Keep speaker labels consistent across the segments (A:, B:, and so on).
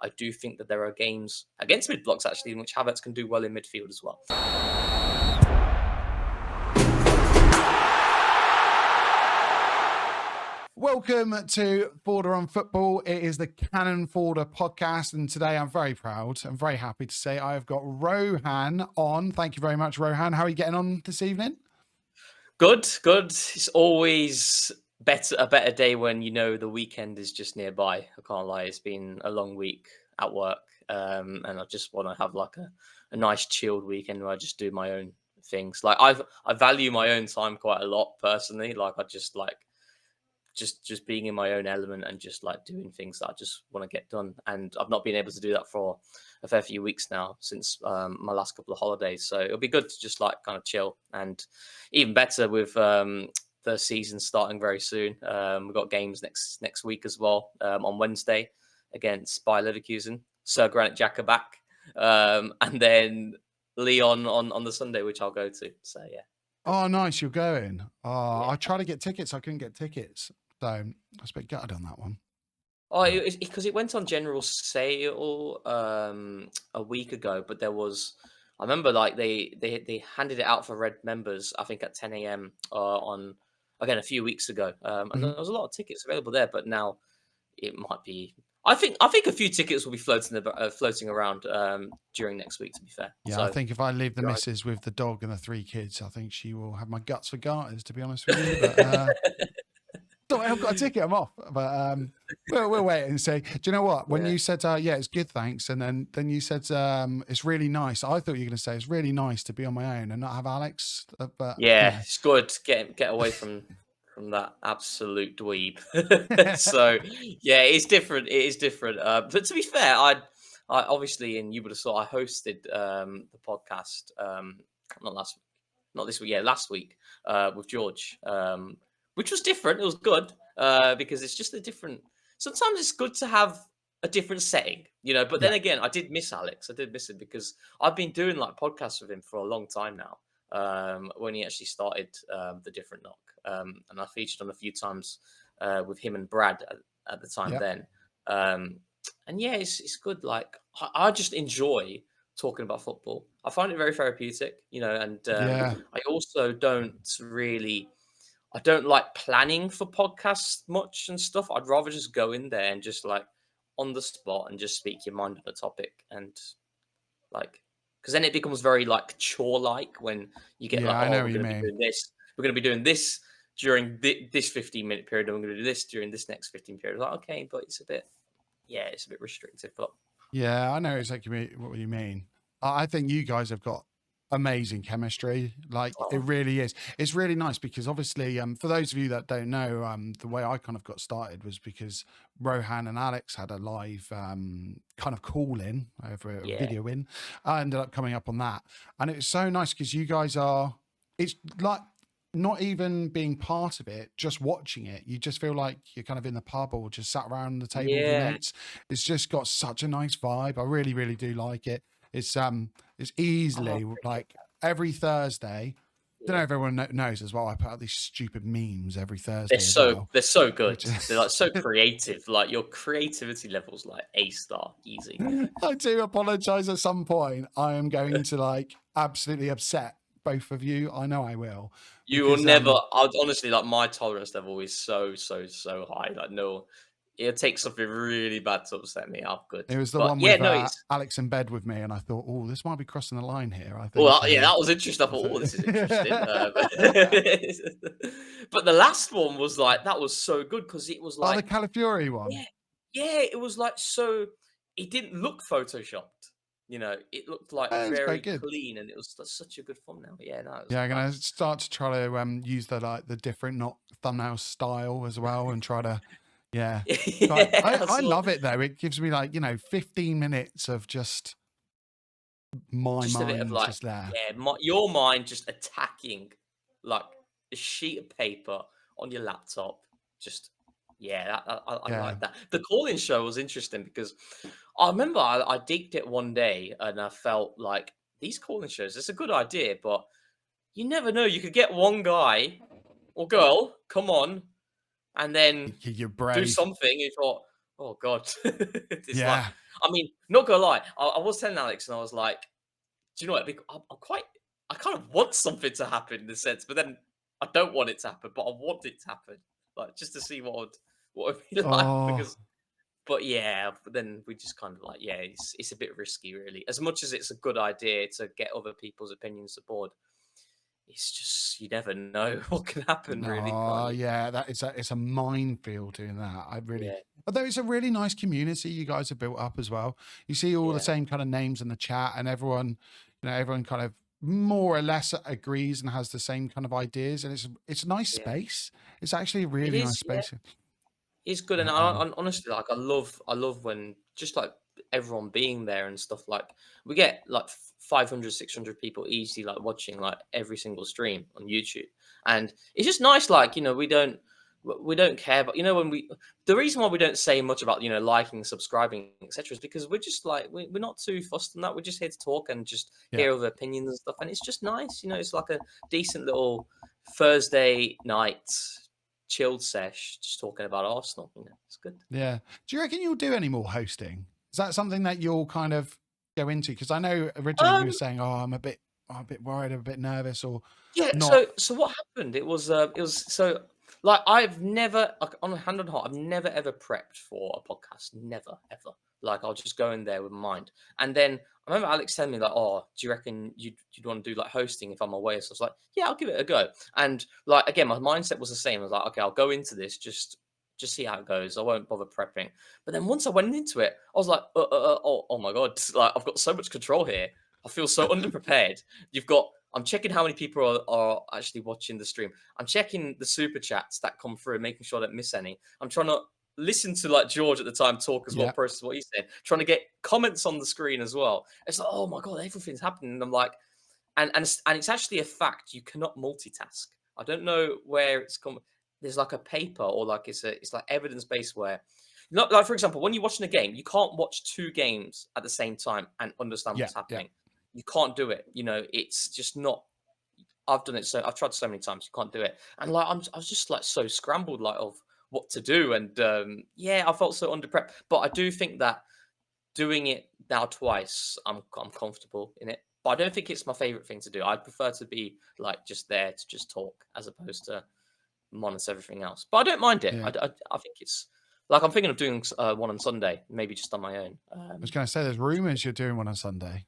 A: I do think that there are games against mid blocks actually in which Havertz can do well in midfield as well.
B: Welcome to Forder on Football. It is the Cannon Forder podcast, and today I'm very proud and very happy to say I have got Rohan on. Thank you very much, Rohan. How are you getting on this evening?
A: Good. It's always a better day when you know the weekend is just nearby. I can't lie. It's been a long week at work, and I just want to have like a nice chilled weekend where I just do my own things. Like I value my own time quite a lot personally. Like I just like just being in my own element and just like doing things that I just want to get done. And I've not been able to do that for a fair few weeks now since my last couple of holidays. So it'll be good to just like kind of chill, and even better with the season starting very soon. We've got games next week as well, on Wednesday against Bayer Leverkusen, Sir Granit Xhaka back, and then Lyon on the Sunday, which I'll go to. So yeah.
B: Oh, nice. You're going. Oh, yeah. I tried to get tickets. I couldn't get tickets. So I was a bit gutted on that one.
A: Oh, because it went on general sale a week ago, but there was, I remember like they handed it out for red members, I think at 10 a.m. On again a few weeks ago, and there was a lot of tickets available there, but now it might be. I think a few tickets will be floating around during next week. To be fair,
B: yeah. So, I think if I leave the missus with the dog and the 3 kids, I think she will have my guts for garters. To be honest with you, but. I've got a ticket. I'm off, but we'll wait and see. Do you know what? When you said, "Yeah, it's good, thanks," and then you said, "It's really nice," I thought you were going to say it's really nice to be on my own and not have Alex. But
A: yeah, it's good. Get away from that absolute dweeb. So yeah, it's different. It is different. But to be fair, I obviously, and you would have saw, I hosted the podcast not this week, last week with George. Which was different. It was good because it's just a different. Sometimes it's good to have a different setting, you know. But then again, I did miss Alex. I did miss him because I've been doing like podcasts with him for a long time now. When he actually started the Different Knock, and I featured on a few times with him and Brad at the time then. And yeah, it's good. Like I just enjoy talking about football. I find it very therapeutic, you know. And I also I don't like planning for podcasts much and stuff. I'd rather just go in there and just like on the spot and just speak your mind on a topic, and like, because then it becomes very like chore-like when you get like, oh, we're going to be doing this. We're going to be doing this during this 15-minute period, and we're going to do this during this next 15 period. Like, okay, but it's a bit restrictive. But
B: yeah, I know exactly what you mean. I think you guys have got amazing chemistry. Like it really is. It's really nice because obviously, for those of you that don't know, the way I kind of got started was because Rohan and Alex had a live kind of call in over a video in. I ended up coming up on that, and it was so nice because you guys it's like not even being part of it, just watching it, you just feel like you're kind of in the pub or just sat around the table with your mates. It's just got such a nice vibe. I really, really do like it. It's easily like every Thursday. I don't know if everyone knows as well. I put out these stupid memes every Thursday.
A: They're so good. They're like so creative. Like your creativity level's like A-star, easy.
B: I do apologize at some point. I am going to like absolutely upset both of you. I know I will.
A: You will never. Honestly, like my tolerance level is so high. Like no. It takes something really bad to upset me. I'm good.
B: It was the one with Alex in bed with me, and I thought, oh, this might be crossing the line here. I think.
A: Well, yeah, that was interesting. I thought, oh, this is interesting. But the last one was like, that was so good because it was like
B: the Calafiori one.
A: Yeah, it was like so. It didn't look photoshopped. You know, it looked like very clean, and it was such a good thumbnail. Yeah, no.
B: I'm gonna start to try to use the different not thumbnail style as well, and try to. Yeah, I love it though. It gives me like 15 minutes of just my mind,
A: a bit of like,
B: just there.
A: Yeah, your mind just attacking like a sheet of paper on your laptop. Just I like that. The call-in show was interesting because I remember I digged it one day and I felt like these call-in shows, it's a good idea, but you never know. You could get one guy or girl come on. And then do something. You thought, oh god, I mean, not gonna lie, I was telling Alex, and I was like, "Do you know what? I kind of want something to happen in the sense, but then I don't want it to happen, but I want it to happen, like just to see what it'd be like."
B: Oh,
A: Because, but yeah, but then we just kind of like, yeah, it's a bit risky, really. As much as it's a good idea to get other people's opinions aboard, it's just you never know what can happen, really, can't
B: no,
A: you?
B: yeah, it's a minefield doing that. I really,
A: Yeah,
B: although it's a really nice community you guys have built up as well. You see all the
A: yeah,
B: same kind of names in the chat, and everyone, everyone kind of more or less agrees and has the same kind of ideas, and it's a nice
A: yeah.
B: space. It's actually a
A: It
B: really nice
A: is, yeah.
B: space.
A: It's good, and
B: But,
A: I honestly, like, I love when just, like, everyone being there and stuff, like, we get, like, 500, 600 people easily, like, watching, like, every single stream on YouTube, and it's just nice, like, we don't care, but, when we the reason why we don't say much about, liking, subscribing, et cetera, is because we're just, like, we're not too fussed on that, we're just here to talk and just
B: yeah.
A: hear other opinions and stuff, and it's just nice, it's like a decent little Thursday night chilled sesh, just talking about Arsenal. It's good.
B: Yeah. Do you reckon you'll do any more hosting? Is that something that you'll kind of go into? Because I know originally you were
A: Um,
B: saying, "Oh, I'm a bit worried, I'm a bit nervous, or
A: yeah.
B: not."
A: So what happened? It was so like I've never like on hand on heart, I've never ever prepped for a podcast. Never ever. Like I'll just go in there with mind. And then I remember Alex telling me like, "Oh, do you reckon you'd want to do like hosting if I'm away?" So I was like, "Yeah, I'll give it a go." And like again, my mindset was the same. I was like, "Okay, I'll go into this just see how it goes. I won't bother prepping." But then once I went into it, I was like, oh my god, like I've got so much control here. I feel so underprepared. You've got I'm checking how many people are actually watching the stream. I'm checking the super chats that come through, making sure I don't miss any. I'm trying to listen to like George at the time talk as well,
B: Yeah.
A: process what he said, trying to get comments on the screen as well. It's like, oh my god, everything's happening. And I'm like, and it's actually a fact you cannot multitask. I don't know where it's come. There's like a paper or like it's like evidence based where, not like for example, when you're watching a game, you can't watch two games at the same time and understand
B: Yeah.
A: what's
B: Yeah.
A: happening. You can't do it. It's just not. I've done it so I've tried so many times. You can't do it, and like I was just like so scrambled like of what to do, and yeah, I felt so under prep. But I do think that doing it now twice, I'm comfortable in it. But I don't think it's my favorite thing to do. I'd prefer to be like just there to just talk as opposed to monitor everything else. But I don't mind it.
B: Yeah.
A: I think it's like I'm thinking of doing one on Sunday, maybe just on my own.
B: I was going to say, there's rumors you're doing one on Sunday.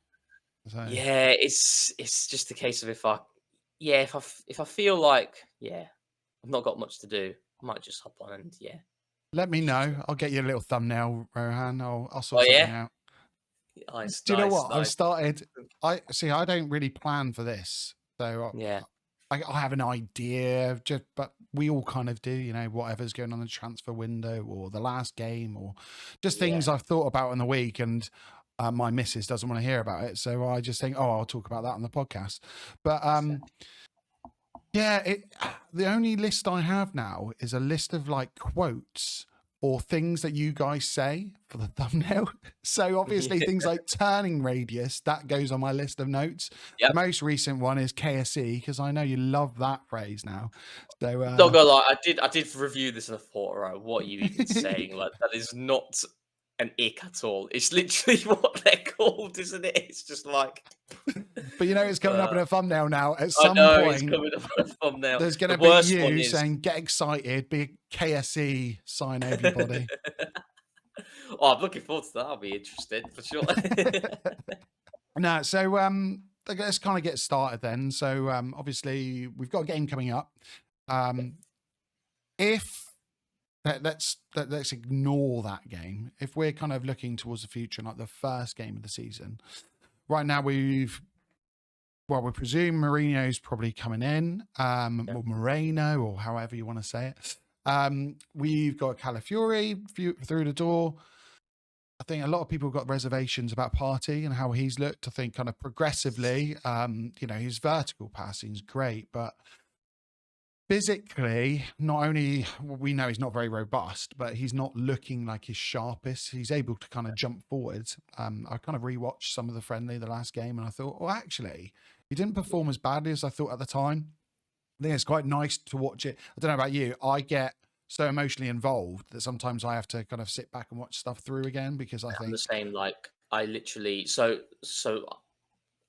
B: So
A: Yeah, it's just a case of if I feel like I've not got much to do, I might just hop on and
B: let me
A: just
B: know.
A: chill.
B: I'll get you a little thumbnail, Rohan. I'll
A: Oh
B: sort something
A: yeah,
B: out.
A: nice,
B: Do you know
A: nice,
B: what? I've
A: nice.
B: started. I see. I don't really plan for this, so
A: Yeah,
B: I have an idea of just, but we all kind of do, whatever's going on in the transfer window or the last game or just things
A: yeah,
B: I've thought about in the week. And my missus doesn't want to hear about it. So I just think, oh, I'll talk about that on the podcast. But yeah, the only list I have now is a list of like quotes or things that you guys say for the thumbnail. So obviously
A: yeah.
B: things like turning radius, that goes on my list of notes. The
A: Yep.
B: most recent one is KSE, because I know you love that phrase now. So
A: Not gonna lie, I did review this and I thought, right, what are you even saying? Like that is not an ick at all. It's literally what they're called, isn't it? It's just like
B: but it's coming up
A: uh,
B: in a thumbnail now. At
A: I
B: some
A: know it's
B: point,
A: coming up on a thumbnail.
B: there's going
A: The
B: to be
A: worst one
B: you
A: is
B: saying, get excited, big KSE sign everybody.
A: oh, I'm looking forward to that. I'll be interested for sure.
B: No, so let's kind of get started then. So obviously we've got a game coming up. If let's ignore that game. If we're kind of looking towards the future, like the first game of the season, right now we presume Mourinho's probably coming in,
A: Yeah.
B: or Moreno, or however you want to say it. We've got Calafiori through the door. I think a lot of people got reservations about Partey and how he's looked. I think kind of progressively, his vertical passing is great, but physically, not only we know he's not very robust, but he's not looking like his sharpest. He's able to kind of jump forwards. I kind of rewatched some of the friendly the last game, and I thought, well, actually, he didn't
A: Yeah.
B: perform as badly as I thought at the time. I think it's quite nice to watch it. I don't know about you. I get so emotionally involved that sometimes I have to kind of sit back and watch stuff through again because I
A: I'm the
B: think,
A: same. Like I literally, so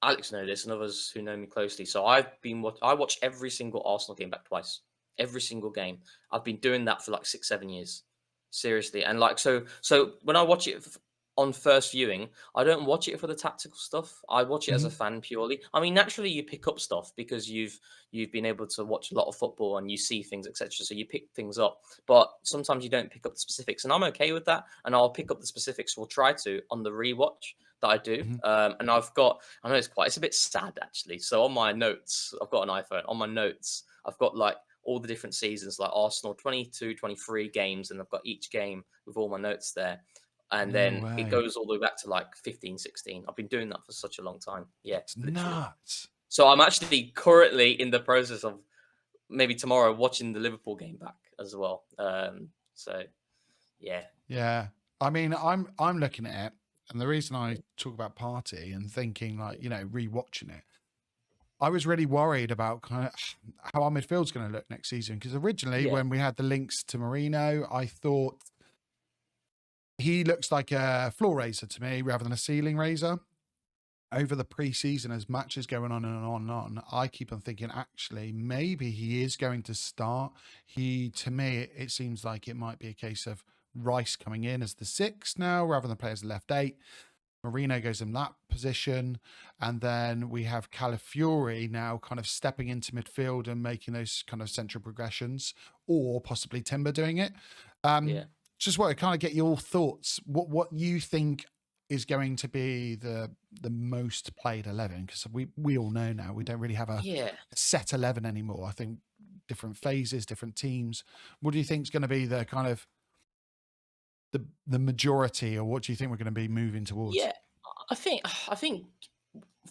A: Alex know this, and others who know me closely. So I watch every single Arsenal game back twice. Every single game. I've been doing that for like 6, 7 years. Seriously. And like so when I watch it on first viewing, I don't watch it for the tactical stuff. I watch it as a
B: Mhm,
A: fan purely. I mean, naturally you pick up stuff because you've been able to watch a lot of football and you see things, etc. So you pick things up. But sometimes you don't pick up the specifics. And I'm okay with that. And I'll pick up the specifics, or try to, on the rewatch that I do.
B: mhm.
A: And I know it's a bit sad actually. So on my notes, I've got an iPhone. On my notes, I've got like all the different seasons, like Arsenal 22, 23 games, and I've got each game with all my notes there. And
B: No
A: then it
B: way.
A: goes all the way back to like 15, 16. I've been doing that for such a long time. Yeah,
B: It's
A: literally.
B: nuts.
A: So I'm actually currently in the process of maybe tomorrow watching the Liverpool game back as well. So yeah,
B: Yeah. I mean, I'm looking at it, and the reason I talk about Party and thinking like, rewatching it, I was really worried about kind of how our midfield's going to look next season because originally
A: yeah,
B: when we had the links to Marino, I thought he looks like a floor raiser to me rather than a ceiling raiser. Over the preseason, as matches going on and on and on, I keep on thinking actually maybe he is going to start. To me, it seems like it might be a case of Rice coming in as the six now rather than play as the left eight. Marino goes in that position, and then we have Calafiori now kind of stepping into midfield and making those kind of central progressions, or possibly Timber doing it.
A: yeah,
B: Just want to kind of get your thoughts. What you think is going to be the most played 11? Because we all know now we don't really have a
A: yeah.
B: set 11 anymore. I think different phases, different teams. What do you think is going to be the kind of the majority, or what do you think we're going to be moving towards?
A: Yeah, I think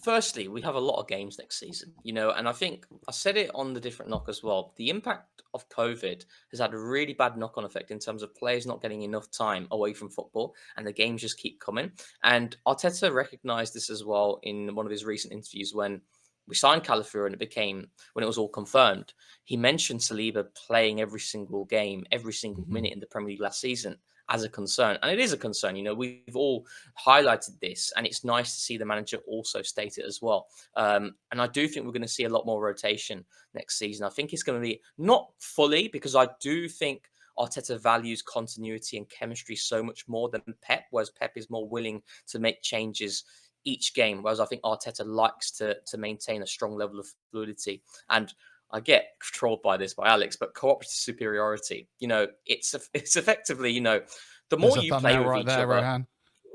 A: firstly, we have a lot of games next season, and I think I said it on the different knock as well. The impact of COVID has had a really bad knock-on effect in terms of players not getting enough time away from football, and the games just keep coming. And Arteta recognised this as well in one of his recent interviews when we signed Calafiori and when it was all confirmed. He mentioned Saliba playing every single game, every single
B: Mhm.
A: minute in the Premier League last season as a concern, and it is a concern. We've all highlighted this, and it's nice to see the manager also state it as well. And I do think we're going to see a lot more rotation next season. I think it's going to be not fully, because I do think Arteta values continuity and chemistry so much more than Pep, whereas Pep is more willing to make changes each game, whereas I think Arteta likes to maintain a strong level of fluidity. And I get trolled by this by Alex, but cooperative superiority, it's effectively, the
B: There's
A: more
B: a
A: you play
B: thumbnail
A: with
B: right
A: each
B: there,
A: other.
B: Rohan.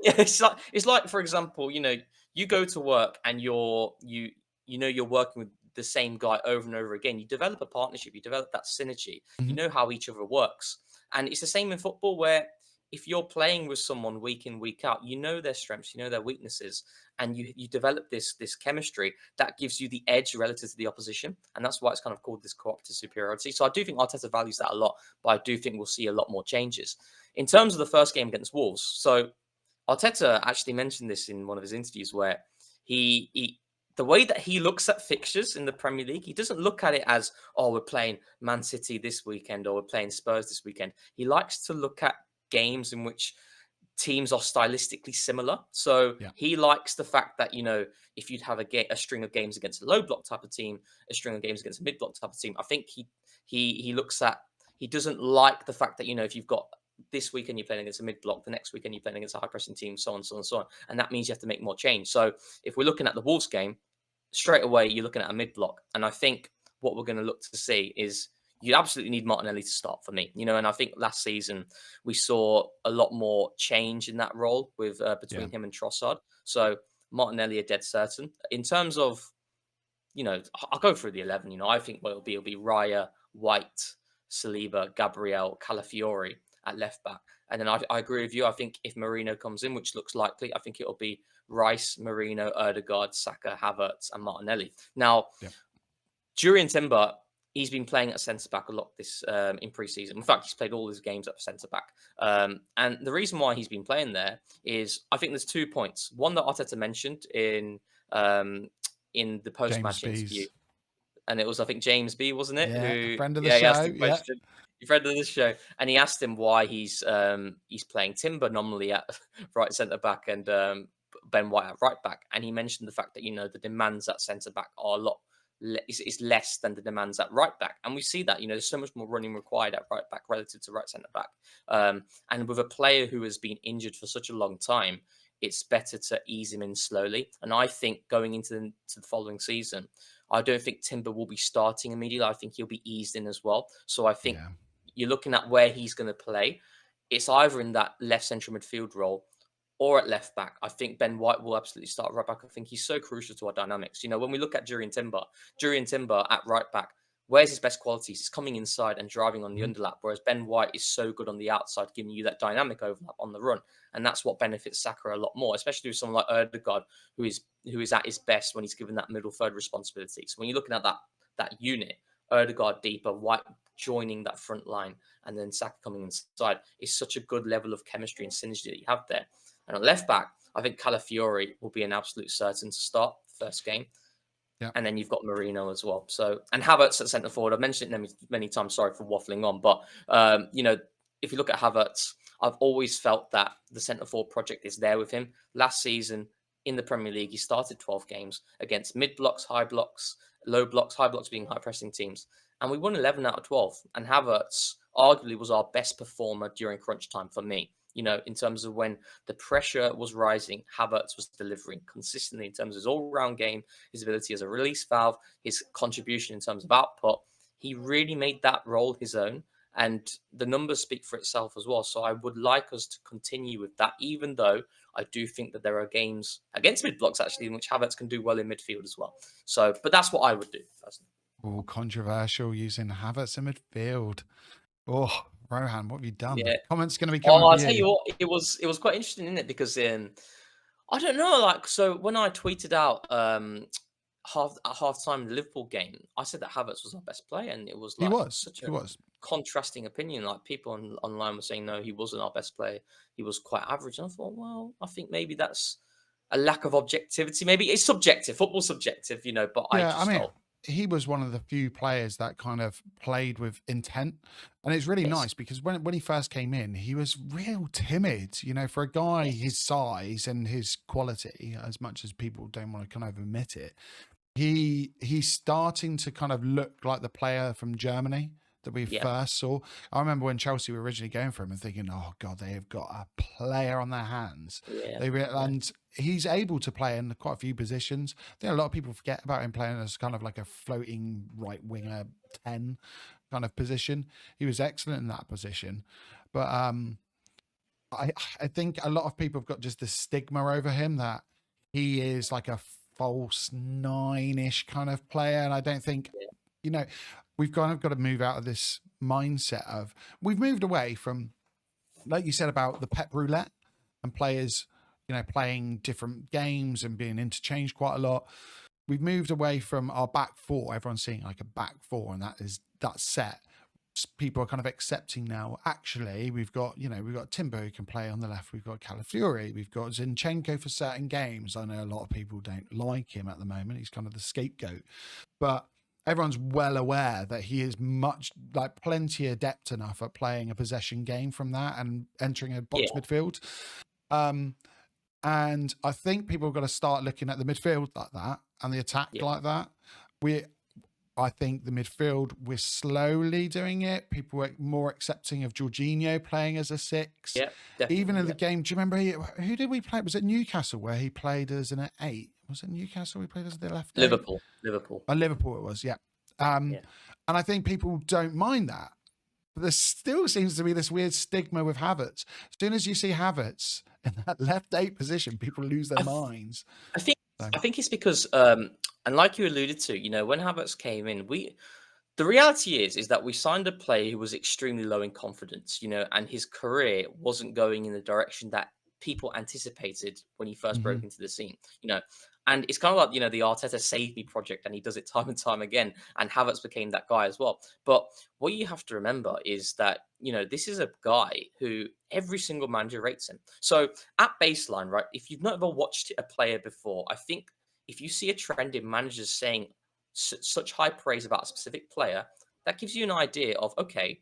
A: Yeah, it's like for example, you go to work and you're working with the same guy over and over again. You develop a partnership, you develop that synergy. You
B: Mhm.
A: know how each other works. And it's the same in football, where if you're playing with someone week in, week out, you know their strengths, you know their weaknesses, and you develop this chemistry that gives you the edge relative to the opposition. And that's why it's kind of called this cooperative superiority. So I do think Arteta values that a lot, but I do think we'll see a lot more changes. In terms of the first game against Wolves, so Arteta actually mentioned this in one of his interviews, where he the way that he looks at fixtures in the Premier League, he doesn't look at it as, oh, we're playing Man City this weekend or we're playing Spurs this weekend. He likes to look at games in which teams are stylistically similar. So
B: Yeah.
A: he likes the fact that, if you'd have a string of games against a low block type of team, a string of games against a mid block type of team, I think he looks at, he doesn't like the fact that, if you've got this weekend you're playing against a mid block, the next weekend you're playing against a high pressing team, so on, so on, so on. And that means you have to make more change. So if we're looking at the Wolves game, straight away you're looking at a mid block. And I think what we're going to look to see is, you absolutely need Martinelli to start for me, and I think last season we saw a lot more change in that role with
B: Yeah.
A: between him and Trossard. So Martinelli are dead certain. In terms of, I'll go through the 11. I think what it'll be Raya, White, Saliba, Gabriel, Calafiori at left back. And then I agree with you. I think if Marino comes in, which looks likely, I think it'll be Rice, Marino, Erdegaard, Saka, Havertz, and Martinelli. Now,
B: Yeah.
A: Julian Timber, he's been playing at centre back a lot this in pre-season. In fact, he's played all his games at centre back. And the reason why he's been playing there is, I think there's 2 points. One that Arteta mentioned in the
B: James
A: post-match interview,
B: Bees.
A: and it was, I think, James B, wasn't it?
B: Yeah. A
A: Who,
B: friend of the
A: yeah, he asked
B: show.
A: the
B: Yeah.
A: question. friend of the show, and he asked him why he's playing Timber nominally at right centre back and Ben White at right back, and he mentioned the fact that the demands at centre back are a lot is less than the demands at right back, and we see that there's so much more running required at right back relative to right centre back, and with a player who has been injured for such a long time, it's better to ease him in slowly. And I think going into the following season, I don't think Timber will be starting immediately. I think he'll be eased in as well. So I think
B: Yeah.
A: you're looking at where he's going to play. It's either in that left central midfield role or at left back. I think Ben White will absolutely start right back. I think he's so crucial to our dynamics. When we look at Jurian Timber at right back, where's his best qualities? He's coming inside and driving on the
B: Mhm.
A: underlap, whereas Ben White is so good on the outside, giving you that dynamic overlap on the run. And that's what benefits Saka a lot more, especially with someone like Erdegaard, who is at his best when he's given that middle third responsibility. So when you're looking at that unit, Erdegaard deeper, White joining that front line, and then Saka coming inside is such a good level of chemistry and synergy that you have there. And at left back, I think Calafiori will be an absolute certain to start first game.
B: Yeah.
A: And then you've got Marino as well. So, and Havertz at centre forward. I've mentioned it many times. Sorry for waffling on, but if you look at Havertz, I've always felt that the centre forward project is there with him. Last season in the Premier League, he started 12 games against mid blocks, high blocks, low blocks, high blocks being high pressing teams, and we won 11 out of 12. And Havertz arguably was our best performer during crunch time for me. In terms of when the pressure was rising, Havertz was delivering consistently in terms of his all-round game, his ability as a release valve, his contribution in terms of output. He really made that role his own, and the numbers speak for itself as well. So I would like us to continue with that, even though I do think that there are games against mid blocks actually in which Havertz can do well in midfield as well. So, but that's what I would do personally.
B: All controversial using Havertz in midfield. Oh, Rohan, what have you done?
A: Yeah.
B: Comments going to be
A: Oh,
B: coming for
A: I'll tell
B: you.
A: you what, it was quite interesting, isn't it? Because I don't know, like, so when I tweeted out at half time the Liverpool game, I said that Havertz was our best player, and it was
B: He
A: like
B: was.
A: such
B: He
A: a
B: was.
A: contrasting opinion. Like people online were saying no, he wasn't our best player. He was quite average. And I thought, well, I think maybe that's a lack of objectivity. Maybe it's subjective. Football's subjective, but I
B: Yeah, I
A: just
B: mean,
A: felt
B: he was one of the few players that kind of played with intent. And it's really
A: yes,
B: nice because when he first came in, he was real timid, for a guy his
A: yes,
B: size and his quality, as much as people don't want to kind of admit it. He's starting to kind of look like the player from Germany that we
A: yeah,
B: first saw. I remember when Chelsea were originally going for him and thinking, "Oh God, they have got a player on their hands."
A: yeah, yeah,
B: And he's able to play in quite a few positions. I think a lot of people forget about him playing as kind of like a floating right winger 10 kind of position. He was excellent in that position, but I I think a lot of people have got just the stigma over him that he is like a false nine-ish kind of player, and I don't think
A: yeah,
B: you know we've kind of got to move out of this mindset of we've moved away from, like you said, about the pep roulette and players playing different games and being interchanged quite a lot. We've moved away from our back four. Everyone's seeing like a back four, and that's set. People are kind of accepting now. Actually, we've got Timber who can play on the left. We've got Calafiori. We've got Zinchenko for certain games. I know a lot of people don't like him at the moment. He's kind of the scapegoat, but everyone's well aware that he is much like plenty adept enough at playing a possession game from that and entering a box
A: yeah,
B: midfield. Um, and I think people have got to start looking at the midfield like that and the attack
A: yeah,
B: like that. We I think the midfield, we're slowly doing it. People are more accepting of Jorginho playing as a six.
A: yeah,
B: Even
A: definitely,
B: in the
A: yeah.
B: game, do you remember who did we play? Was it Newcastle where he played as an eight? Was it Newcastle he played as the left eight?
A: Liverpool,
B: Liverpool it was, yeah. Um,
A: yeah.
B: and I think people don't mind that. But there still seems to be this weird stigma with Havertz. As soon as you see Havertz in that left eight position, people lose their
A: I
B: minds.
A: I think
B: So,
A: I think it's because, and like you alluded to, when Havertz came in, the reality is that we signed a player who was extremely low in confidence, and his career wasn't going in the direction that people anticipated when he first
B: mhm.
A: broke into the scene, you know. And it's kind of like, the Arteta Save Me project, and he does it time and time again. And Havertz became that guy as well. But what you have to remember is that, this is a guy who every single manager rates him. So at baseline, right, if you've never watched a player before, I think if you see a trend in managers saying such high praise about a specific player, that gives you an idea of, okay,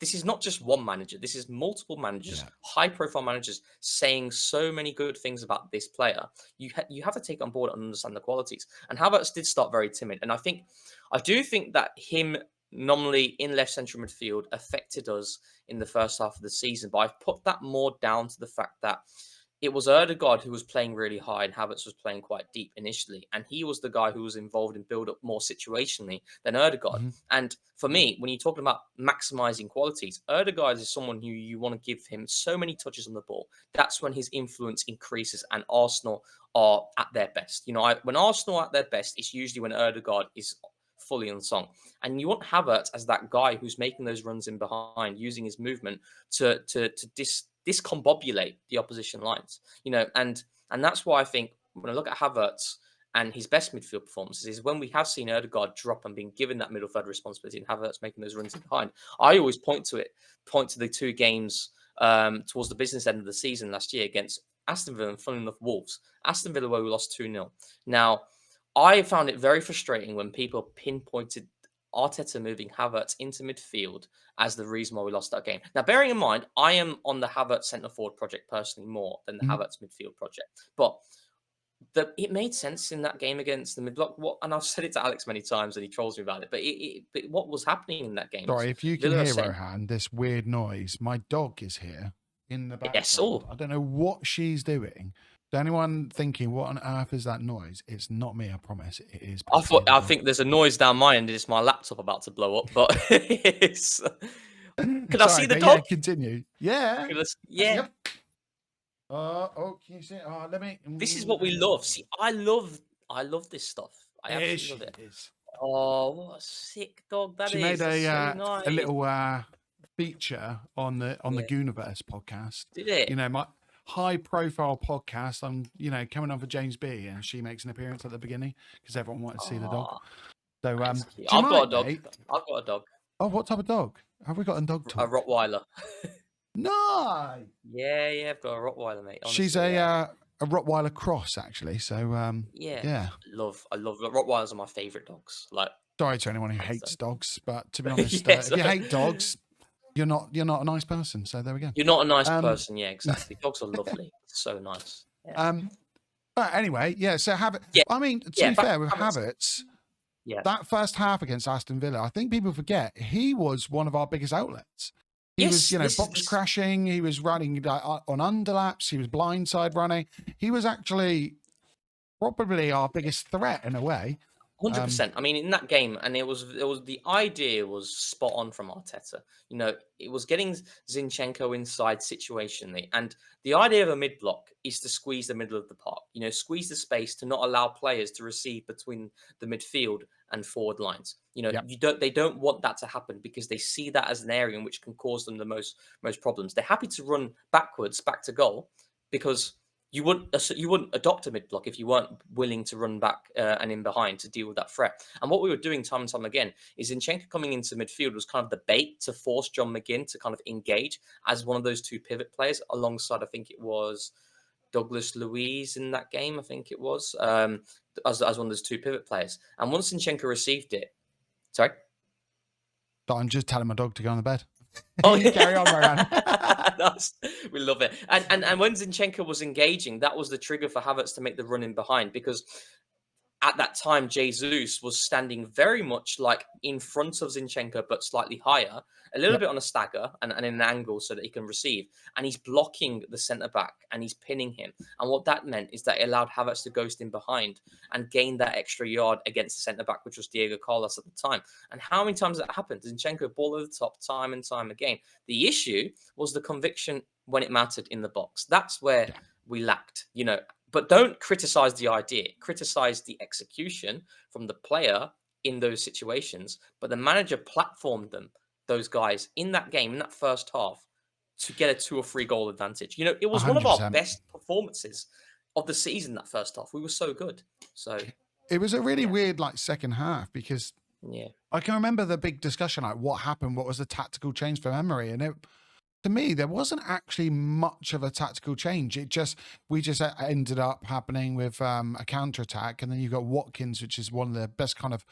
A: this is not just one manager. This is multiple managers,
B: Yeah.
A: high-profile managers saying so many good things about this player. You have to take on board and understand the qualities. And Havertz did start very timid, and I do think that him nominally in left central midfield affected us in the first half of the season. But I've put that more down to the fact that it was Erdegaard who was playing really high and Havertz was playing quite deep initially. And he was the guy who was involved in build up more situationally than Erdegaard.
B: Mm-hmm.
A: And for me, when you're talking about maximizing qualities, Erdegaard is someone who you want to give him so many touches on the ball. That's when his influence increases and Arsenal are at their best. When Arsenal are at their best, it's usually when Erdegaard is fully unsung. And you want Havertz as that guy who's making those runs in behind, using his movement to discombobulate the opposition lines, and that's why I think when I look at Havertz and his best midfield performances is when we have seen Erdegaard drop and been given that middle third responsibility and Havertz making those runs in behind. I always point to the two games towards the business end of the season last year against Aston Villa and, funnily enough, Wolves. Aston Villa, where we lost 2-0. Now, I found it very frustrating when people pinpointed Arteta moving Havertz into midfield as the reason why we lost that game. Now, bearing in mind, I am on the Havertz centre forward project personally more than the
B: Mm-hmm.
A: Havertz midfield project, but it made sense in that game against the mid-block. And I've said it to Alex many times, and he trolls me about it. But what was happening in that game was
B: Sorry, if you can
A: Villa are
B: hear,
A: setting.
B: Rohan, this weird noise, my dog is here in the
A: Yes,
B: background. I don't know what she's doing. To anyone thinking, what on earth is that noise? It's not me, I promise. It is.
A: I think there's a noise down my end. It's my laptop about to blow up. But can I
B: Sorry,
A: see the
B: but yeah,
A: dog?
B: continue. Yeah.
A: Yeah.
B: Yep. Oh, can you see? Oh, let me.
A: This is what we love. See, I love this stuff. I
B: There
A: absolutely
B: she
A: love it.
B: is.
A: Oh, what a sick dog that
B: She
A: is.
B: made
A: That's so
B: a
A: nice.
B: little feature on the
A: Yeah.
B: Gooniverse podcast.
A: Did it?
B: My high profile podcast. I'm coming on for James B, and she makes an appearance at the beginning because everyone wanted to see the dog.
A: Oh,
B: So
A: that's
B: do
A: cute.
B: you
A: I've got a
B: mind,
A: dog.
B: mate?
A: I've got a dog.
B: Oh, what type of dog? Have we got a dog
A: A
B: talk?
A: Rottweiler.
B: No.
A: Yeah, I've got a Rottweiler, mate. Honestly,
B: She's a Rottweiler cross, actually. So
A: yeah. I love Rottweilers are my favorite dogs. Like,
B: sorry to anyone who
A: hands
B: hates
A: down.
B: dogs, but to be honest,
A: Yes.
B: if you hate dogs, you're not a nice person. So there we go.
A: You're not a nice person. Yeah, exactly. Dogs are lovely. So nice. Yeah.
B: But anyway, yeah. So
A: Yeah.
B: I mean, to
A: Yeah,
B: be
A: back
B: fair,
A: to
B: with
A: Havertz.
B: Havertz,
A: Yeah.
B: that first half against Aston Villa, I think people forget he was one of our biggest outlets. He was, box crashing. He was running on underlaps. He was blindside running. He was actually probably our biggest threat in a way.
A: 100%. I mean, in that game, and it was the idea was spot on from Arteta. It was getting Zinchenko inside situationally, and the idea of a mid block is to squeeze the middle of the park. Squeeze the space to not allow players to receive between the midfield and forward lines.
B: Yep.
A: They don't want that to happen because they see that as an area in which can cause them the most problems. They're happy to run backwards back to goal because you wouldn't adopt a mid block if you weren't willing to run back and in behind to deal with that threat. And what we were doing time and time again is Zinchenko coming into midfield was kind of the bait to force John McGinn to kind of engage as one of those two pivot players alongside, I think it was Douglas Luiz in that game. I think it was as one of those two pivot players. And once Zinchenko received it, sorry.
B: I'm just telling my dog to go on the bed.
A: Oh,
B: you carry on, Rohan.
A: We love it. And when Zinchenko was engaging, that was the trigger for Havertz to make the run in behind because at that time, Jesus was standing very much like in front of Zinchenko, but slightly higher, a little bit on a stagger and in an angle so that he can receive. And he's blocking the centre back and he's pinning him. And what that meant is that it allowed Havertz to ghost in behind and gain that extra yard against the centre back, which was Diego Carlos at the time. And how many times that happened? Zinchenko ball over the top time and time again. The issue was the conviction when it mattered in the box. That's where we lacked, But don't criticize the idea. Criticize the execution from the player in those situations. But the manager platformed those guys in that game, in that first half, to get a 2 or 3 goal advantage. It was one of our
B: 100%.
A: best performances of the season, that first half. We were so good. So
B: it was a really weird second half because I can remember the big discussion, what happened, what was the tactical change for Emery, and to me, there wasn't actually much of a tactical change. We just ended up happening with a counter-attack, and then you've got Watkins, which is one of the best kind of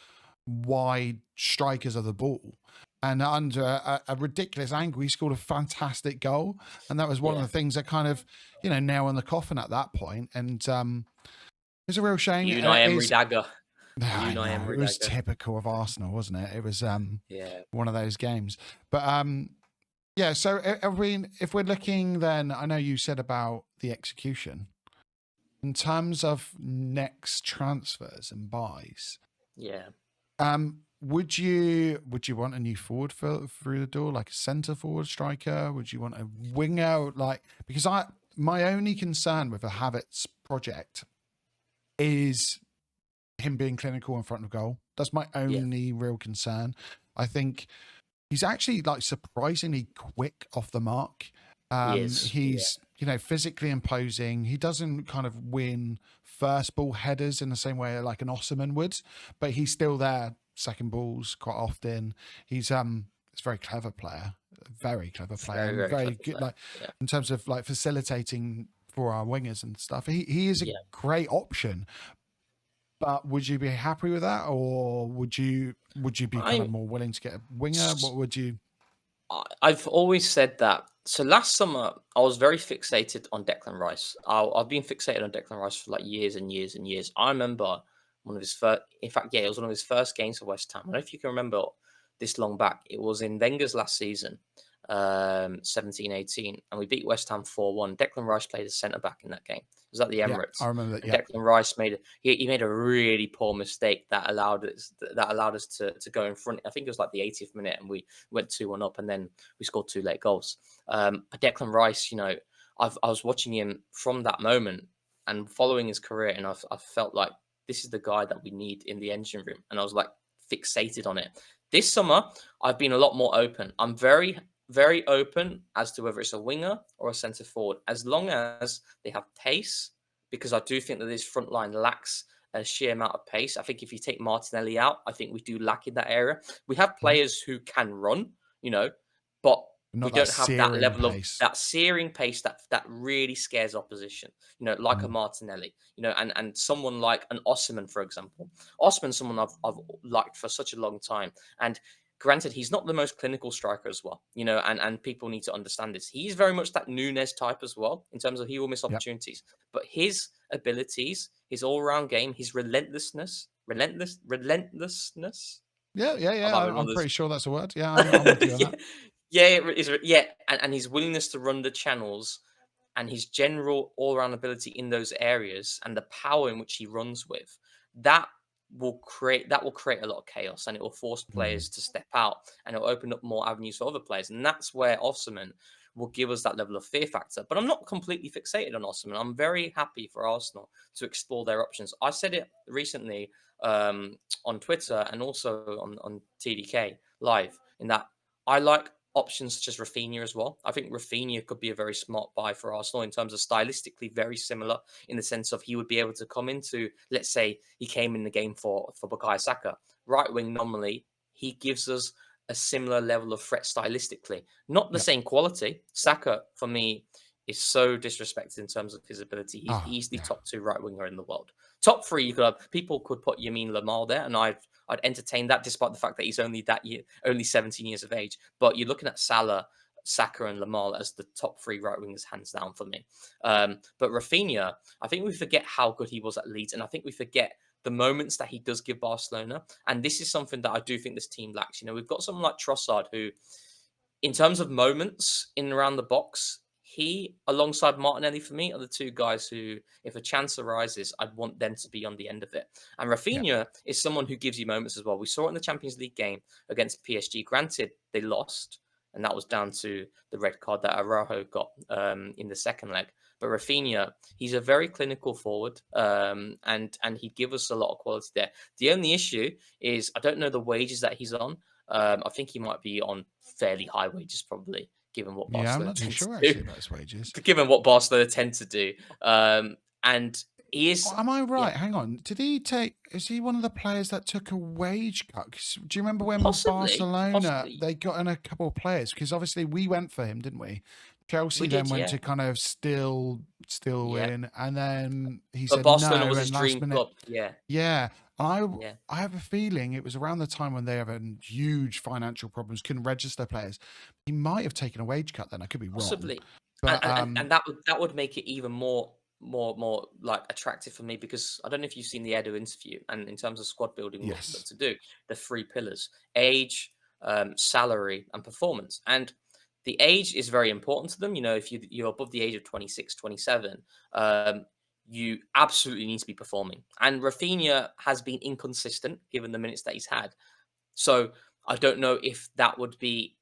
B: wide strikers of the ball. and under a ridiculous angle, he scored a fantastic goal, and that was one of
A: Yeah.
B: the things that kind of, nail in the coffin at that point. And it's a real shame.
A: Unai Emery
B: Is
A: dagger.
B: I
A: Unai
B: know it
A: Emery
B: was
A: dagger.
B: typical of Arsenal, wasn't it? It was
A: Yeah.
B: one of those games. But yeah. So if we're looking, then I know you said about the execution in terms of next transfers and buys.
A: Yeah.
B: Would you want a new forward through the door, like a centre forward striker? Would you want a winger? Like, because my only concern with a Havertz project is him being clinical in front of goal. That's my
A: Yeah.
B: only real concern. I think he's actually like surprisingly quick off the mark.
A: He is. Yeah.
B: He's physically imposing. He doesn't kind of win first ball headers in the same way like an Osman would, but he's still there second balls quite often. He's a very clever player, very clever player,
A: Very,
B: and
A: very
B: very
A: clever
B: good
A: player.
B: like
A: Yeah.
B: in terms of like facilitating for our wingers and stuff. He is a
A: Yeah.
B: great option. But would you be happy with that, or would you be kind of more willing to get a winger? What would you?
A: I've always said that. So last summer, I was very fixated on Declan Rice. I've been fixated on Declan Rice for like years and years and years. I remember one of his first, in fact, yeah, it was one of his first games for West Ham. I don't know if you can remember this long back. It was in Wenger's last season, 17-18, and we beat West Ham 4-1. Declan Rice played as centre back in that game. It was at the
B: Yeah, I
A: Emirates.
B: remember that.
A: And
B: Yeah,
A: Declan Rice he made a really poor mistake that allowed us to go in front. I think it was like the 80th minute, and we went 2-1 up, and then we scored 2 late goals. But Declan Rice, I was watching him from that moment and following his career, and I felt like this is the guy that we need in the engine room, and I was like fixated on it. This summer, I've been a lot more open. I'm very, very open as to whether it's a winger or a centre forward, as long as they have pace, because I do think that this front line lacks a sheer amount of pace. I think if you take Martinelli out, I think we do lack in that area. We have players who can run, but we
B: not that
A: don't have that
B: searing
A: level of
B: pace.
A: that searing pace that really scares opposition. Like a Martinelli, and someone like an Osimhen, for example. Osimhen's someone I've liked for such a long time, and granted, he's not the most clinical striker as well, and people need to understand this. He's very much that Nunes type as well, in terms of he will miss
B: Yep.
A: opportunities, but his abilities, his all-round game, his relentlessness.
B: Yeah. I'm pretty sure that's a word. Yeah, I'm with you on
A: yeah,
B: that.
A: yeah, yeah, and his willingness to run the channels and his general all-round ability in those areas and the power in which he runs with, that will create a lot of chaos, and it will force players to step out, and it'll open up more avenues for other players, and that's where Osimhen will give us that level of fear factor. But I'm not completely fixated on Osimhen. I'm very happy for Arsenal to explore their options. I said it recently on Twitter and also on TDK live, in that I like options such as Rafinha as well. I think Rafinha could be a very smart buy for Arsenal in terms of stylistically very similar, in the sense of he would be able to come into, let's say he came in the game for Bukayo Saka, right wing nominally. He gives us a similar level of threat stylistically, not the
B: Yep.
A: same quality. Saka, for me, is so disrespected in terms of his ability. He's
B: Oh,
A: easily
B: yeah.
A: top 2 right winger in the world. Top 3, you could have people could put Yamin Lamar there, and I'd entertain that, despite the fact that he's only 17 years of age. But you're looking at Salah, Saka, and Lamar as the top 3 right wingers, hands down for me. But Rafinha, I think we forget how good he was at Leeds, and I think we forget the moments that he does give Barcelona. And this is something that I do think this team lacks. We've got someone like Trossard, who, in terms of moments in and around the box, he, alongside Martinelli, for me, are the 2 guys who, if a chance arises, I'd want them to be on the end of it. And
B: Yeah.
A: Rafinha is someone who gives you moments as well. We saw it in the Champions League game against PSG. Granted, they lost, and that was down to the red card that Araujo got in the second leg. But Rafinha, he's a very clinical forward, and he'd give us a lot of quality there. The only issue is I don't know the wages that he's on. I think he might be on fairly high wages, probably, given what
B: Yeah, I'm
A: Barcelona
B: not too
A: tend to
B: sure
A: do.
B: actually about his wages.
A: Given what Barcelona tend to do, and he is.
B: Am I
A: Yeah,
B: right? Hang on. Is he one of the players that took a wage cut? 'Cause do you remember when Barcelona,
A: possibly.
B: they got in a couple of players? Because obviously we went for him, didn't we? Chelsea
A: We
B: then
A: did,
B: went
A: yeah,
B: to kind of still
A: yeah.
B: in, and then he
A: But
B: said
A: Barcelona
B: no,
A: was his
B: and last
A: dream
B: minute,
A: club. Yeah,
B: yeah. And
A: Yeah.
B: I have a feeling it was around the time when they have huge financial problems, couldn't register players. He might have taken a wage cut then. I could be wrong.
A: Possibly.
B: But
A: And that would make it even more like attractive for me, because I don't know if you've seen the Edo interview, and in terms of squad building, what you look
B: yes.
A: to do, the three pillars: age, salary, and performance. And the age is very important to them. You know, if you're above the age of 26, 27, you absolutely need to be performing. And Rafinha has been inconsistent given the minutes that he's had. So I don't know if that would be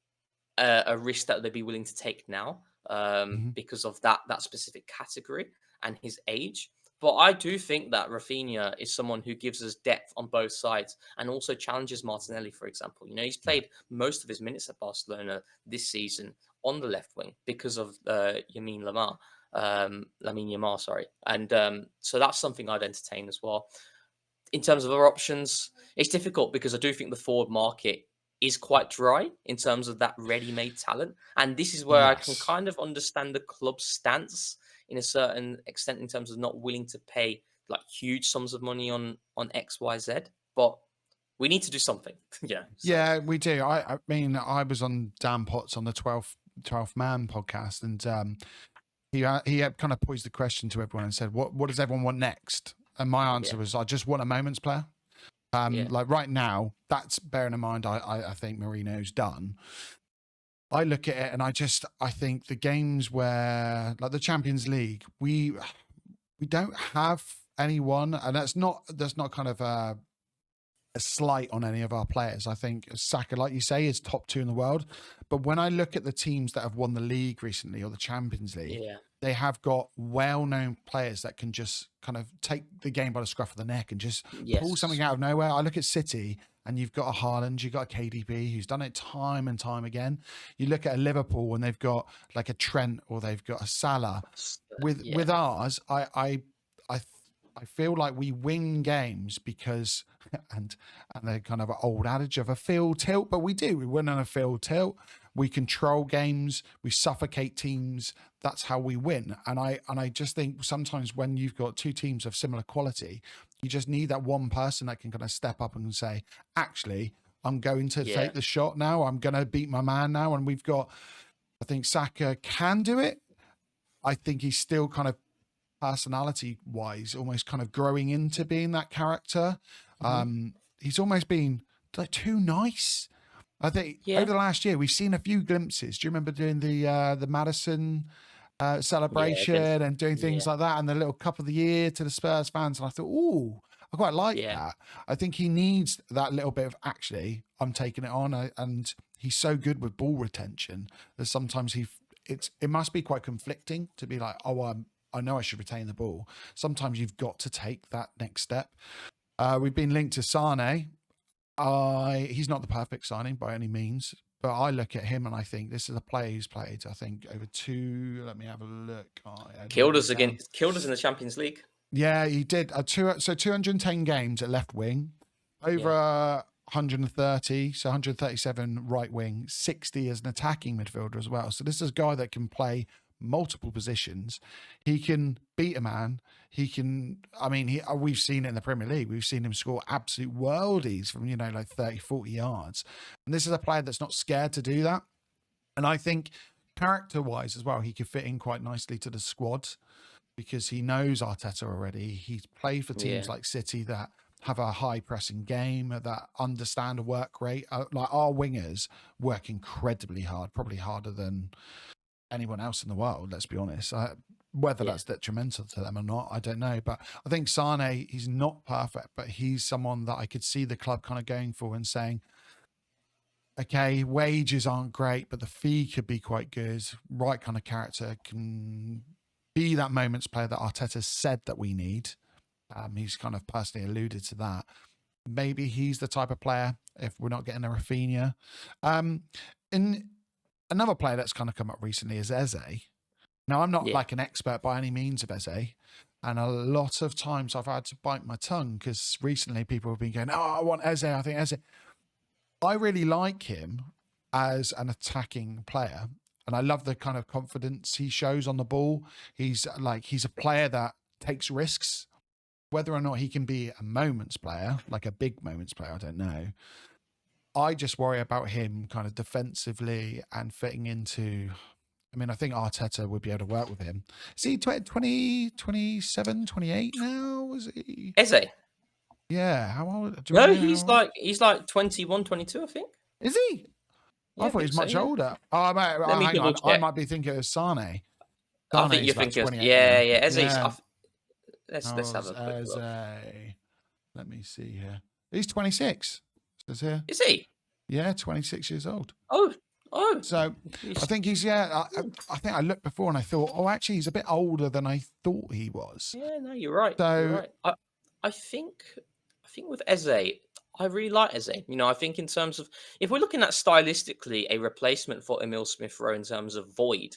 A: a risk that they'd be willing to take now,
B: Mhm.
A: because of that specific category and his age. But I do think that Rafinha is someone who gives us depth on both sides and also challenges Martinelli, for example. You know, he's
B: Yeah.
A: played most of his minutes at Barcelona this season on the left wing because of Lamine Yamal, sorry. And so that's something I'd entertain as well. In terms of other options, it's difficult because I do think the forward market is quite dry in terms of that ready-made talent. And this is where I can
B: Yes.
A: kind of understand the club's stance in a certain extent in terms of not willing to pay like huge sums of money on XYZ. But we need to do something. Yeah. So
B: Yeah, we do. I mean, I was on Dan Potts on the 12th Man podcast, and he had kind of posed the question to everyone and said, what does everyone want next? And my answer
A: yeah,
B: was, I just want a moments player.
A: yeah,
B: Like right now, that's bearing in mind, I think Marino's done. I look at it and I think the games where, like the Champions League, we don't have anyone, and that's not kind of a slight on any of our players. I think Saka, like you say, is top two in the world. But when I look at the teams that have won the league recently or the Champions League,
A: yeah.
B: they have got well-known players that can just kind of take the game by the scruff of the neck and just pull something
A: Yes.
B: out of nowhere. I look at City and you've got a Haaland, you've got a KDB who's done it time and time again. You look at a Liverpool and they've got like a Trent or they've got a Salah.
A: Yeah.
B: With ours, I I feel like we win games because and the kind of old adage of a field tilt, but we do. We win on a field tilt. We control games. We suffocate teams. That's how we win. And I just think sometimes when you've got two teams of similar quality, you just need that one person that can kind of step up and say, actually, I'm going to
A: Yeah.
B: take the shot now. I'm going to beat my man now. And we've got, I think Saka can do it. I think he's still kind of personality wise almost kind of growing into being that character.
A: Hmm.
B: He's almost been like too nice. I think
A: Yeah.
B: over the last year we've seen a few glimpses. Do you remember doing the Madison
A: Yeah. Against.
B: celebration and doing things
A: Yeah.
B: like that and the little cup of the year to the Spurs fans? And I thought, oh, I quite like
A: Yeah.
B: that. I think he needs that little bit of actually, I'm taking it on, and he's so good with ball retention that sometimes it must be quite conflicting to be like, oh, I know I should retain the ball. Sometimes you've got to take that next step. We've been linked to Sane. He's not the perfect signing by any means, but I look at him and I think this is a player who's played, I think, over two. Let me have a look. I had
A: Killed
B: written it
A: us
B: down.
A: again. Killed us in the Champions League.
B: Yeah, he did. 210 games at left wing, over
A: Yeah.
B: 130, so 137 right wing, 60 as an attacking midfielder as well. So this is a guy that can play multiple positions. He can beat a man. He can, I mean, we've seen it in the Premier League. We've seen him score absolute worldies from, like 30, 40 yards. And this is a player that's not scared to do that. And I think character wise as well, he could fit in quite nicely to the squad because he knows Arteta already. He's played for teams
A: Yeah.
B: like City that have a high pressing game, that understand a work rate. Like our wingers work incredibly hard, probably harder than anyone else in the world, let's be honest. Whether
A: Yeah.
B: that's detrimental to them or not, I don't know. But I think Sane, he's not perfect, but he's someone that I could see the club kind of going for and saying, okay, wages aren't great, but the fee could be quite good. Right kind of character can be that moments player that Arteta said that we need. He's kind of personally alluded to that. Maybe he's the type of player if we're not getting a Rafinha. In another player that's kind of come up recently is Eze. Now, I'm not
A: Yeah.
B: like an expert by any means of Eze. And a lot of times I've had to bite my tongue because recently people have been going, oh, I want Eze. I think Eze. I really like him as an attacking player. And I love the kind of confidence he shows on the ball. He's a player that takes risks. whether or not he can be a moments player, like a big moments player, I don't know. I just worry about him kind of defensively and fitting into. I mean, I think Arteta would be able to work with him. Is he 20, 27, 28 now? Is he?
A: Eze.
B: Yeah. How old? Do we
A: No,
B: know how old?
A: he's like 21, 22, I think.
B: Is he?
A: Yeah,
B: I
A: I
B: thought he
A: think
B: was
A: so.
B: much
A: Yeah.
B: older. Oh,
A: Let me
B: hang
A: double
B: on. I
A: check.
B: might be thinking of Sane.
A: I think
B: Sane's
A: you're
B: about
A: thinking of
B: 28
A: yeah,
B: now.
A: yeah.
B: Yeah.
A: Let's have a quick
B: As
A: look.
B: a, let me see here. He's 26. Says here.
A: Is he?
B: Yeah, 26 years old.
A: Oh, oh.
B: So I think he's, I think I looked before and I thought, oh, actually, he's a bit older than I thought he was.
A: Yeah, no, you're right. You're
B: So,
A: right. I think with Eze, I really like Eze. You know, I think in terms of if we're looking at stylistically a replacement for Emil Smith Rowe in terms of void,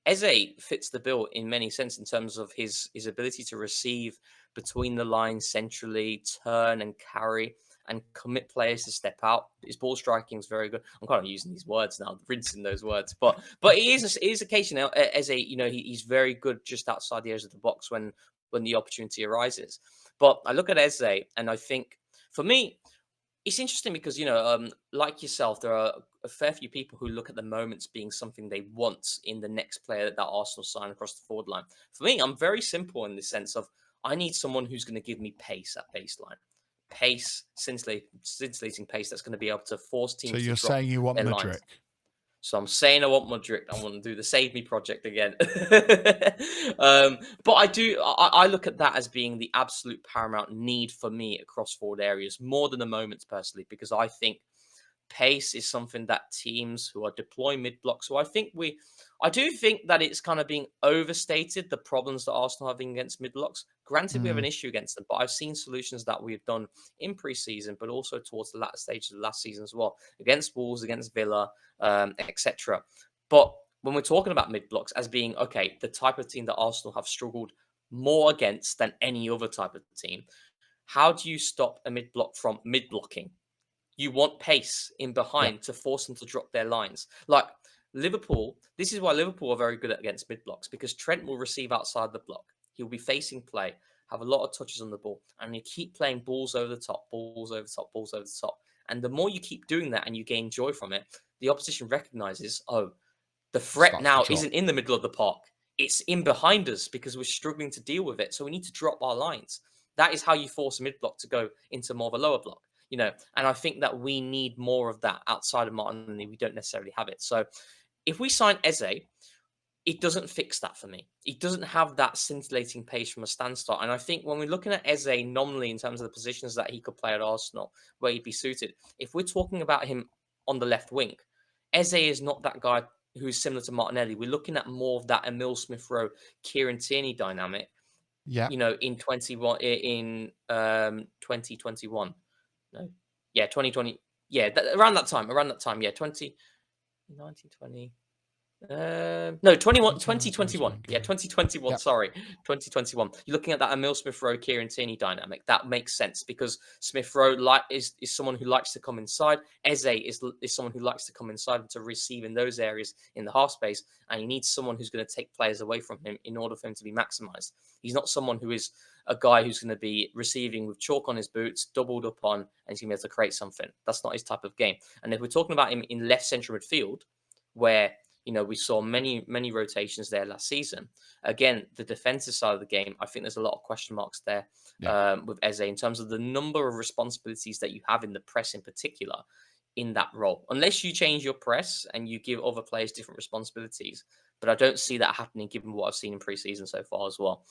A: Eze fits the bill in many sense in terms of his ability to receive between the lines centrally, turn and carry. And commit players to step out. His ball striking is very good. I'm kind of using these words now, rinsing those words, but it is a case, you know, Eze, you know, he's very good just outside the edge of the box when the opportunity arises. But I look at Eze and I think for me, it's interesting because, you know, like yourself, there are a fair few people who look at the moments being something they want in the next player that Arsenal sign across the forward line. For me, I'm very simple in the sense of I need someone who's going to give me pace at baseline. Pace, scintillating pace that's going to be able to force
B: so
A: teams to
B: you're
A: drop
B: saying you want
A: their
B: Mudryk?
A: lines. So I'm saying I want Mudryk. I want to do the Save Me project again. But I look at that as being the absolute paramount need for me across forward areas more than the moments personally, because I think pace is something that teams who are deploying mid block. So I do think that it's kind of being overstated the problems that Arsenal are having against mid blocks. Granted, we have an
B: Mm.
A: issue against them, but I've seen solutions that we've done in pre-season, but also towards the latter stages of last season as well, against Wolves, against Villa, etc. But when we're talking about mid blocks as being okay, the type of team that Arsenal have struggled more against than any other type of team, how do you stop a mid block from mid blocking? You want pace in
B: Yeah.
A: behind to force them to drop their lines. Like Liverpool, this is why Liverpool are very good against mid blocks because Trent will receive outside the block. He'll be facing play, have a lot of touches on the ball, and you keep playing balls over the top, balls over the top, balls over the top. And the more you keep doing that and you gain joy from it, the opposition recognizes, oh, the threat
B: Starts to
A: now
B: drop.
A: isn't in the middle of the park. It's in behind us because we're struggling to deal with it. So we need to drop our lines. That is how you force a mid block to go into more of a lower block, you know. And I think that we need more of that outside of Martinelli. We don't necessarily have it. So if we sign Eze, it doesn't fix that for me. It doesn't have that scintillating pace from a standstart. And I think when we're looking at Eze nominally in terms of the positions that he could play at Arsenal, where he'd be suited, if we're talking about him on the left wing, Eze is not that guy who's similar to Martinelli. We're looking at more of that Emil Smith Rowe, Kieran Tierney dynamic,
B: Yeah.
A: you know, in 2021. No. Yeah, 2020. Yeah, around that time. Yeah, 1920. No, 2021. Yeah, 2021.
B: Yeah.
A: Sorry, 2021. You're looking at that Emil Smith Rowe, Kieran Tierney dynamic. That makes sense because Smith Rowe is someone who likes to come inside. Eze is someone who likes to come inside and to receive in those areas in the half space. And he needs someone who's going to take players away from him in order for him to be maximized. He's not someone who is a guy who's going to be receiving with chalk on his boots, doubled up on, and he's going to be able to create something. That's not his type of game. And if we're talking about him in left central midfield, where you know, we saw many rotations there last season. Again, the defensive side of the game, I think there's a lot of question marks there
B: Yeah.
A: with Eze in terms of the number of responsibilities that you have in the press in particular in that role. Unless you change your press and you give other players different responsibilities. But I don't see that happening given what I've seen in preseason so far as well.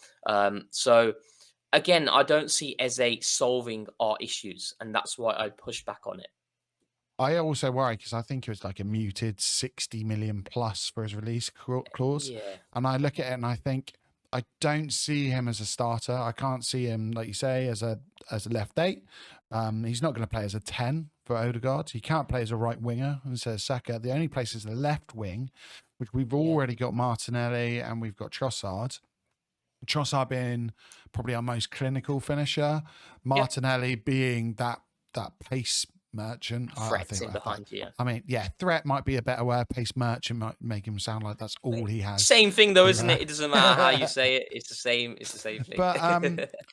A: So again, I don't see Eze solving our issues. And that's why I'd push back on it.
B: I also worry because I think it was like a muted 60 million plus for his release clause.
A: Yeah.
B: And I look at it and I think I don't see him as a starter. I can't see him, like you say, as a left eight. He's not going to play as a 10 for Odegaard. He can't play as a right winger and says Saka. The only place is the left wing, which we've
A: Yeah.
B: already got Martinelli and we've got Trossard. Trossard being probably our most clinical finisher. Martinelli being that pace merchant. I
A: threats
B: think
A: in
B: that.
A: behind you.
B: I mean, yeah, threat might be a better word. Pace merchant might make him sound like that's all he has.
A: Same thing though, isn't
B: To,
A: it? It doesn't matter how you say it. It's the same. It's the same thing.
B: but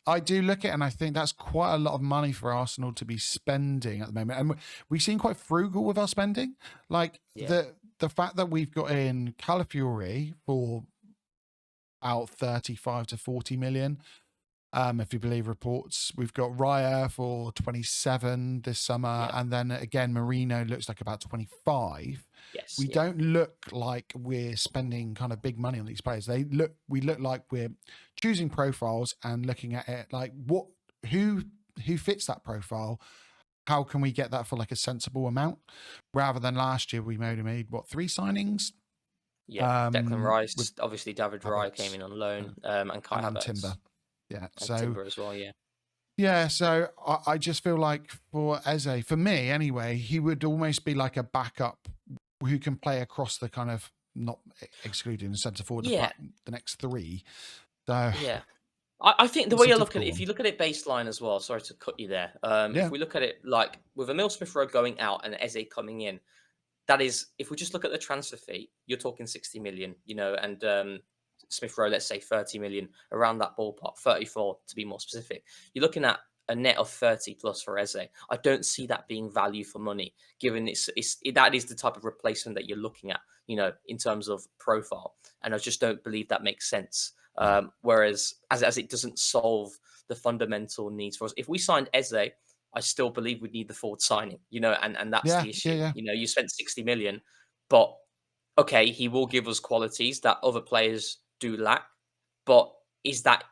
B: I do look at it and I think that's quite a lot of money for Arsenal to be spending at the moment. And we seem quite frugal with our spending. Like
A: Yeah.
B: the fact that we've got in Calafiori for out 35 to 40 million. If you believe reports, we've got Raya for 27 this summer,
A: Yep.
B: and then again Marino looks like about 25.
A: Yes.
B: We
A: Yeah.
B: don't look like we're spending kind of big money on these players. We look like we're choosing profiles and looking at it like who fits that profile. How can we get that for like a sensible amount, rather than last year we made what 3 signings?
A: Yeah. Declan
B: With
A: Rice, obviously David Raya came
B: Havertz,
A: in on loan, and Kai
B: and then
A: Havertz
B: Timber. Yeah,
A: and
B: so
A: Timber as well. Yeah.
B: yeah, so I just feel like for Eze, for me anyway, he would almost be like a backup who can play across the kind of, not excluding the centre forward,
A: Yeah.
B: the next 3. So
A: Yeah. I think the
B: it's
A: way
B: a
A: you look at
B: difficult
A: it, if
B: one.
A: you look at it baseline as well, sorry to cut you there. If
B: Yeah,
A: we look at it like with Emil Smith Rowe going out and Eze coming in, that is, if we just look at the transfer fee, you're talking 60 million, and Smith Rowe, let's say 30 million, around that ballpark, 34 to be more specific. You're looking at a net of 30 plus for Eze. I don't see that being value for money, given that is the type of replacement that you're looking at, in terms of profile. And I just don't believe that makes sense.
B: no,
A: Whereas as it doesn't solve the fundamental needs for us. If we signed Eze, I still believe we'd need the forward signing, and that's
B: yeah,
A: the
B: yeah,
A: issue.
B: yeah.
A: You spent 60 million, but okay, he will give us qualities that other players do lack. But is that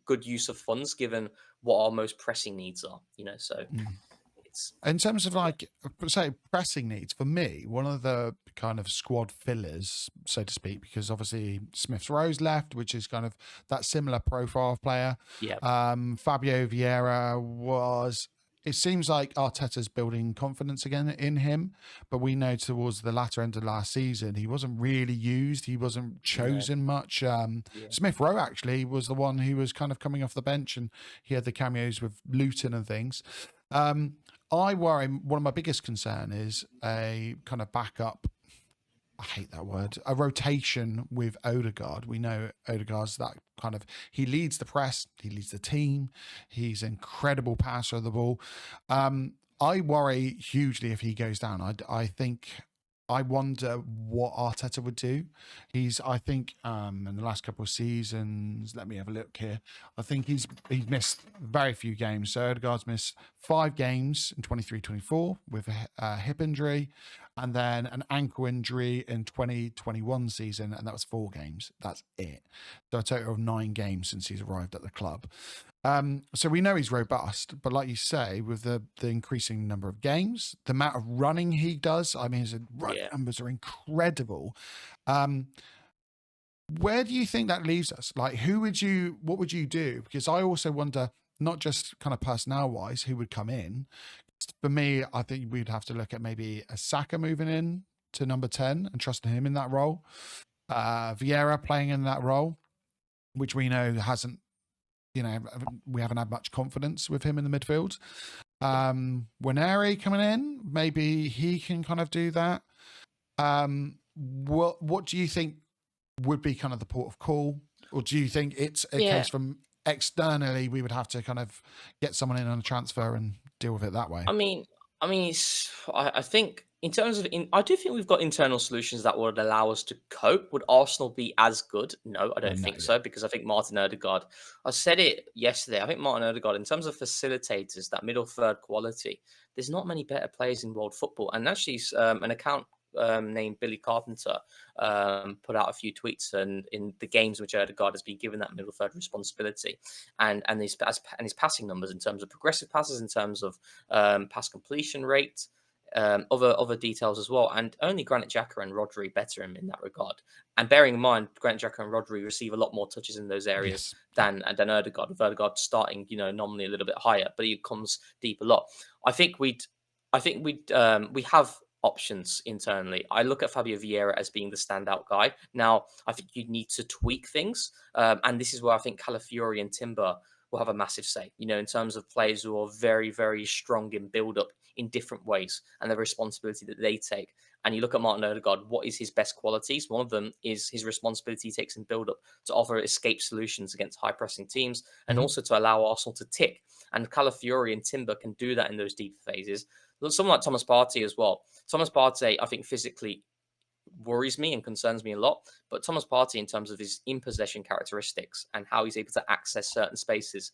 A: good use of funds given what our most pressing needs are? So
B: Mm.
A: it's
B: In terms of
A: yeah,
B: like, say, pressing needs, for me, one of the kind of squad fillers, so to speak, because obviously Smith Rowe's left, which is kind of that similar profile of player.
A: yeah,
B: Fabio Vieira was. It seems like Arteta's building confidence again in him, but we know towards the latter end of last season he wasn't really used. He wasn't
A: no,
B: chosen much.
A: yeah,
B: Smith Rowe actually was the one who was kind of coming off the bench, and he had the cameos with Luton and things. Um, I worry. One of my biggest concern is a kind of backup. I hate that word. A rotation with Odegaard. We know Odegaard's that kind of. He leads the press. He leads the team. He's an incredible passer of the ball. I worry hugely if he goes down. I think. I wonder what Arteta would do. I think, in the last couple of seasons, let me have a look here. I think he's missed very few games. So Odegaard's missed 5 games in 23-24 with a hip injury, and then an ankle injury in 2021 season, and that was 4 games. That's it. So a total of 9 games since he's arrived at the club. So we know he's robust, but like you say, with the increasing number of games, the amount of running he does, I mean, his running
A: yeah.
B: numbers are incredible. Where do you think that leaves us? Like, what would you do? Because I also wonder, not just kind of personnel wise, who would come in. For me, I think we'd have to look at maybe a Saka moving in to number 10 and trusting him in that role. Vieira playing in that role, which we know hasn't, we haven't had much confidence with him in the midfield. Waneri coming in, maybe he can kind of do that. What do you think would be kind of the port of call? Or do you think it's a
A: Yeah.
B: case from externally we would have to kind of get someone in on a transfer and deal with it that way?
A: I mean, I think in terms of I do think we've got internal solutions that would allow us to cope. Would Arsenal be as good? No, I
B: Oh,
A: don't
B: no,
A: think
B: yeah.
A: so because I think Martin Odegaard. I said it yesterday. I think Martin Odegaard, in terms of facilitators, that middle third quality, there's not many better players in world football. And actually, an account named Billy Carpenter put out a few tweets and in the games which Odegaard has been given that middle third responsibility, and his passing numbers in terms of progressive passes, in terms of pass completion rate, other details as well. And only Granit Xhaka and Rodri better him in that regard. And bearing in mind, Granit Xhaka and Rodri receive a lot more touches in those areas
B: Yes.
A: than Odegaard. With Odegaard starting, nominally a little bit higher, but he comes deep a lot. I think we have options internally. I look at Fabio Vieira as being the standout guy. Now, I think you need to tweak things, and this is where I think Calafiori and Timber will have a massive say, in terms of players who are very, very strong in build up in different ways and the responsibility that they take. And you look at Martin Odegaard, what is his best qualities? One of them is his responsibility he takes in build up to offer escape solutions against high pressing teams and
B: Mhm.
A: also to allow Arsenal to tick. And Calafiori and Timber can do that in those deep phases. Someone like Thomas Partey as well. Thomas Partey, I think physically worries me and concerns me a lot. But Thomas Partey, in terms of his in possession characteristics and how he's able to access certain spaces,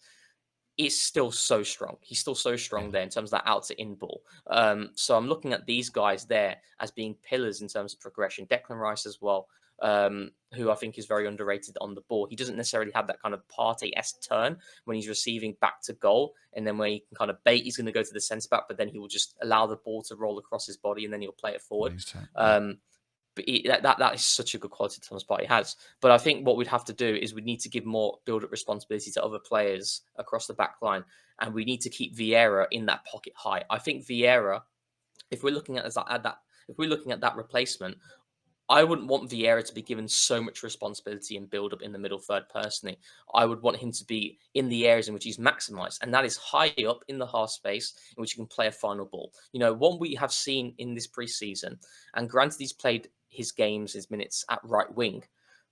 A: is still so strong. He's still so
B: Yeah.
A: strong there in terms of that out to in ball. So I'm looking at these guys there as being pillars in terms of progression. Declan Rice as well, who I think is very underrated on the ball. He doesn't necessarily have that kind of Partey-esque turn when he's receiving back to goal, and then when he can kind of bait, he's going to go to the centre back, but then he will just allow the ball to roll across his body, and then he'll play it forward.
B: Yeah.
A: But that is such a good quality Thomas Partey has. But I think what we'd have to do is we need to give more build-up responsibility to other players across the back line, and we need to keep Vieira in that pocket high. I think Vieira, if we're looking if we're looking at that replacement, I wouldn't want Vieira to be given so much responsibility and build up in the middle third personally. I would want him to be in the areas in which he's maximised, and that is high up in the half space in which he can play a final ball. What we have seen in this preseason, and granted he's played his games, his minutes at right wing,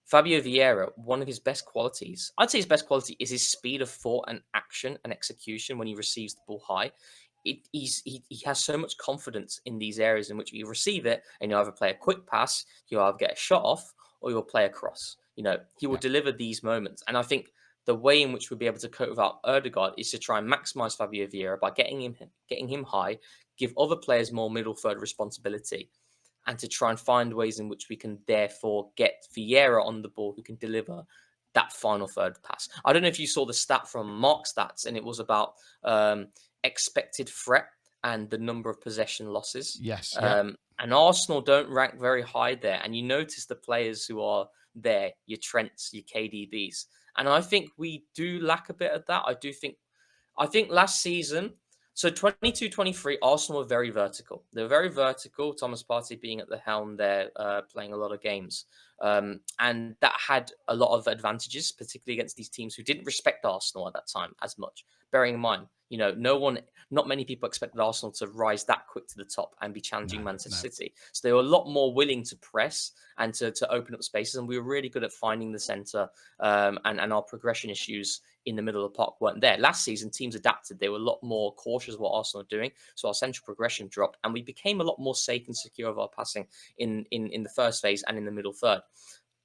A: Fabio Vieira, one of his best qualities, I'd say his best quality is his speed of thought and action and execution when he receives the ball high. He has so much confidence in these areas in which you receive it, and you either play a quick pass, you either get a shot off, or you'll play a cross. He will
B: Yeah.
A: deliver these moments, and I think the way in which we'll be able to cope without Erdegaard is to try and maximize Fabio Vieira by getting him high, give other players more middle third responsibility, and to try and find ways in which we can therefore get Vieira on the ball who can deliver that final third pass. I don't know if you saw the stat from Mark Stats, and it was about expected threat and the number of possession losses.
B: Yes. Yeah.
A: And Arsenal don't rank very high there. And you notice the players who are there, your Trents, your KDBs. And I think we do lack a bit of that. I think last season, so 22-23, Arsenal were very vertical. They were very vertical. Thomas Partey being at the helm there, playing a lot of games. And that had a lot of advantages, particularly against these teams who didn't respect Arsenal at that time as much. Bearing in mind, not many people expected Arsenal to rise that quick to the top and be challenging
B: No.
A: Manchester
B: No.
A: City. So they were a lot more willing to press and to open up spaces. And we were really good at finding the centre, and our progression issues in the middle of the park weren't there. Last season, teams adapted. They were a lot more cautious of what Arsenal were doing. So our central progression dropped, and we became a lot more safe and secure of our passing in the first phase and in the middle third.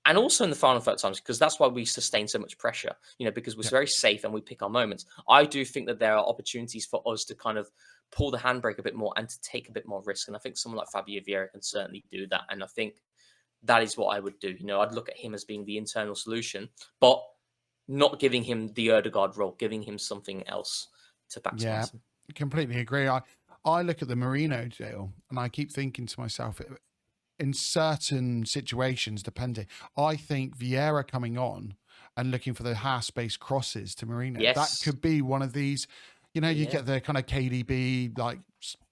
A: And also in the final third times, because that's why we sustain so much pressure, because we're
B: Yeah.
A: very safe and we pick our moments. I do think that there are opportunities for us to kind of pull the handbrake a bit more and to take a bit more risk. And I think someone like Fabio Vieira can certainly do that. And I think that is what I would do. I'd look at him as being the internal solution, but not giving him the Erdegaard role, giving him something else to
B: Yeah.
A: maximize him.
B: Completely agree. I look at the Marino deal and I keep thinking to myself, in certain situations, depending, I think Vieira coming on and looking for the half space crosses to Marino, that
A: Yes.
B: could be one of these. You
A: Yeah.
B: get the kind of KDB like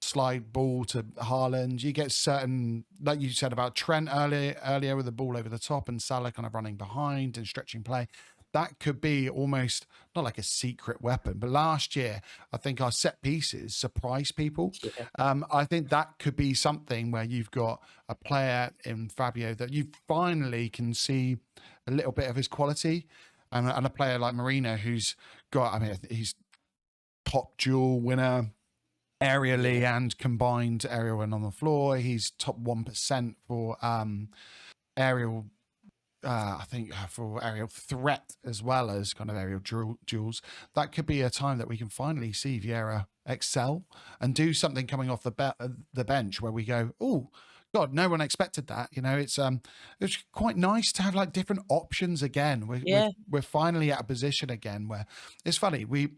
B: slide ball to Haaland. You get certain, like you said about Trent earlier with the ball over the top and Salah kind of running behind and stretching play. That could be almost not like a secret weapon, but last year I think our set pieces surprised people.
A: Yeah.
B: I think that could be something where you've got a player in Fabio that you finally can see a little bit of his quality, and a player like Marino who's got, I mean, he's top dual winner aerially
A: Yeah.
B: and combined aerial and on the floor. He's top 1% for aerial. I think for aerial threat as well as kind of aerial duels. That could be a time that we can finally see Vieira excel and do something coming off the bench where we go, oh God, no one expected that. It's quite nice to have like different options again.
A: Yeah.
B: We're finally at a position again where it's funny. You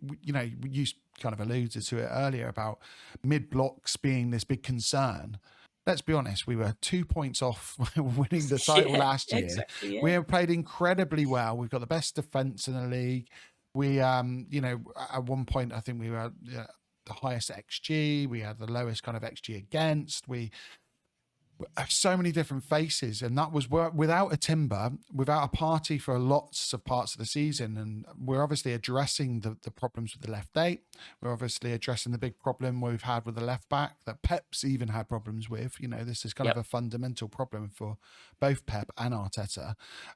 B: kind of alluded to it earlier about mid blocks being this big concern. Let's be honest, we were 2 points off winning the title
A: Yeah.
B: last year.
A: Exactly.
B: We
A: Yeah.
B: have played incredibly well. We've got the best defense in the league. We, at one point, I think we were the highest XG. We had the lowest kind of XG against. so many different faces, and that was without a Timber, without a party for lots of parts of the season. And we're obviously addressing the problems with the left eight. We're obviously addressing the big problem we've had with the left back that Pep's even had problems with. You know, this is kind of a fundamental problem for both Pep and Arteta.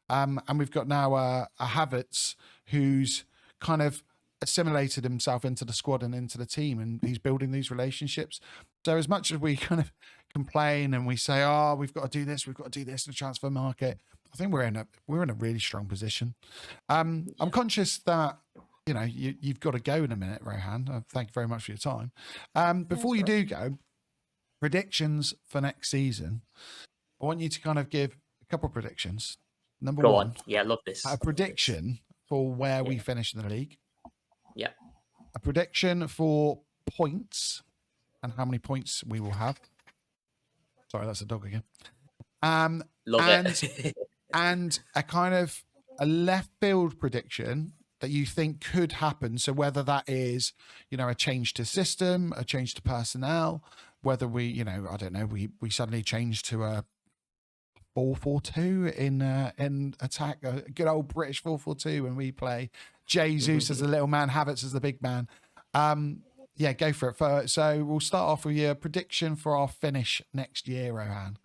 B: And we've got now a Havertz who's kind of assimilated himself into the squad and into the team, and he's building these relationships. So as much as we kind of complain and we say, "Oh, we've got to do this, we've got to do this in the transfer market," I think we're in a really strong position. I'm conscious that you've got to go in a minute, Rohan. Thank you very much for your time. Before you do go, predictions for next season. I want you to kind of give a couple of predictions. Number
A: Go
B: one,
A: on. Yeah, I love this.
B: A prediction for where we finish in the league.
A: Yeah.
B: A prediction for points and how many points we will have. Sorry, that's a dog again.
A: Love it.
B: And a kind of a left field prediction that you think could happen. So whether that is, a change to system, a change to personnel, whether we, I don't know, we suddenly change to a 4-4-2 in attack, a good old British 4-4-2 when we play Jesus as the little man, Havertz as the big man. Yeah, go for it. So we'll start off with your prediction for our finish next year, Rohan.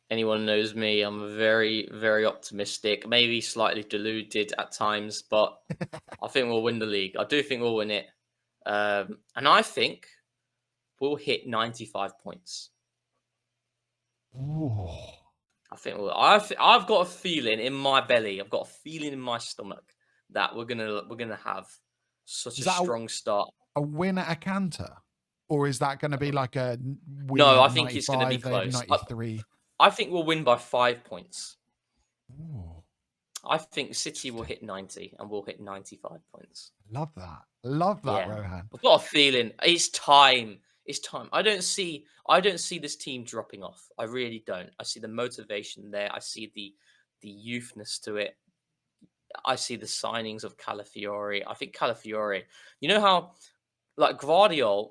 A: Anyone knows me, I'm very, very optimistic, maybe slightly deluded at times, but I think we'll win the league. I do think we'll win it. And I think we'll hit 95 points.
B: Ooh.
A: I think I've got a feeling in my belly, I've got a feeling in my stomach that we're gonna have such a strong start.
B: A win at a canter? Or is that going to be like a win?
A: No, I think it's going to be close.
B: 93.
A: I think we'll win by 5 points.
B: Ooh.
A: I think City will hit 90 and we'll hit 95 points.
B: Love that, Rohan.
A: I've got a feeling it's time. It's time. I don't see this team dropping off. I really don't. I see the motivation there. I see the youthness to it. I see the signings of Calafiori. I think Calafiori, you know how like Guardiola,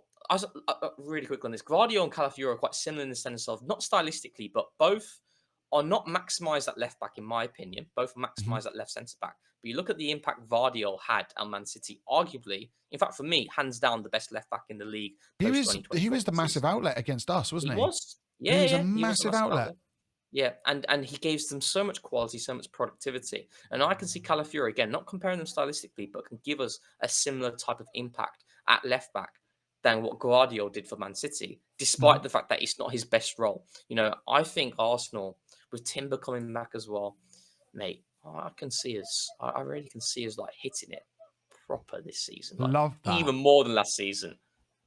A: really quick on this. Guardiola and Calafiori are quite similar in the sense of not stylistically, but both are not maximised at left back, in my opinion. Both are maximised at left centre back. But you look at the impact Guardiola had at Man City, arguably, in fact, for me, hands down the best left back in the league.
B: He was the massive outlet against us, wasn't he?
A: He was. Yeah,
B: he was a massive outlet.
A: Yeah, and he gave them so much quality, so much productivity. And I can see Calafiori, again, not comparing them stylistically, but can give us a similar type of impact at left back than what Guardiola did for Man City, despite the fact that it's not his best role. I think Arsenal, with Timber coming back as well, mate, I can see us. I really can see us like hitting it proper this season. Like,
B: love that.
A: Even more than last season.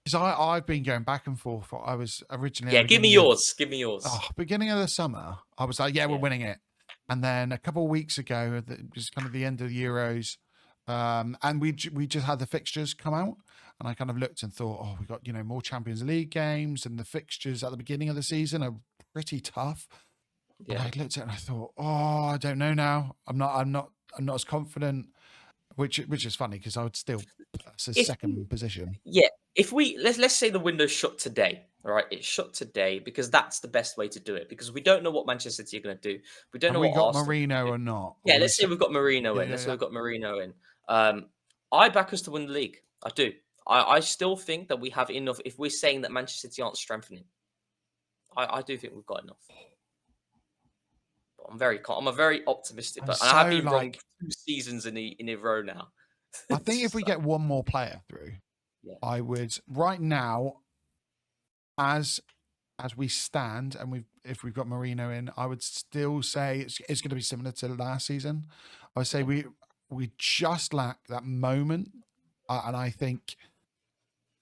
B: Because I've been going back and forth. I was originally...
A: Yeah, give me yours. Give me yours.
B: Beginning of the summer, I was like, we're winning it. And then a couple of weeks ago, just kind of the end of the Euros, and we just had the fixtures come out. And I kind of looked and thought, we got, more Champions League games, and the fixtures at the beginning of the season are pretty tough. Yeah. And I looked at it and I thought, I don't know now. I'm not as confident, which is funny because I would still, that's a second position.
A: Yeah. If let's say the window's shut today, all right? It's shut today because that's the best way to do it, because we don't know what Manchester City are going to do. We don't know what
B: Arsenal Marino or not.
A: Yeah, let's say we've got Marino in. Let's say we've got Marino in. I back us to win the league. I do. I still think that we have enough. If we're saying that Manchester City aren't strengthening, I do think we've got enough. But I'm a very optimistic, and I have been wrong 2 seasons in a row now.
B: I think if we get one more player through, I would right now, as we stand, and if we've got Marino in, I would still say it's going to be similar to last season. I would say we just lack that moment, and I think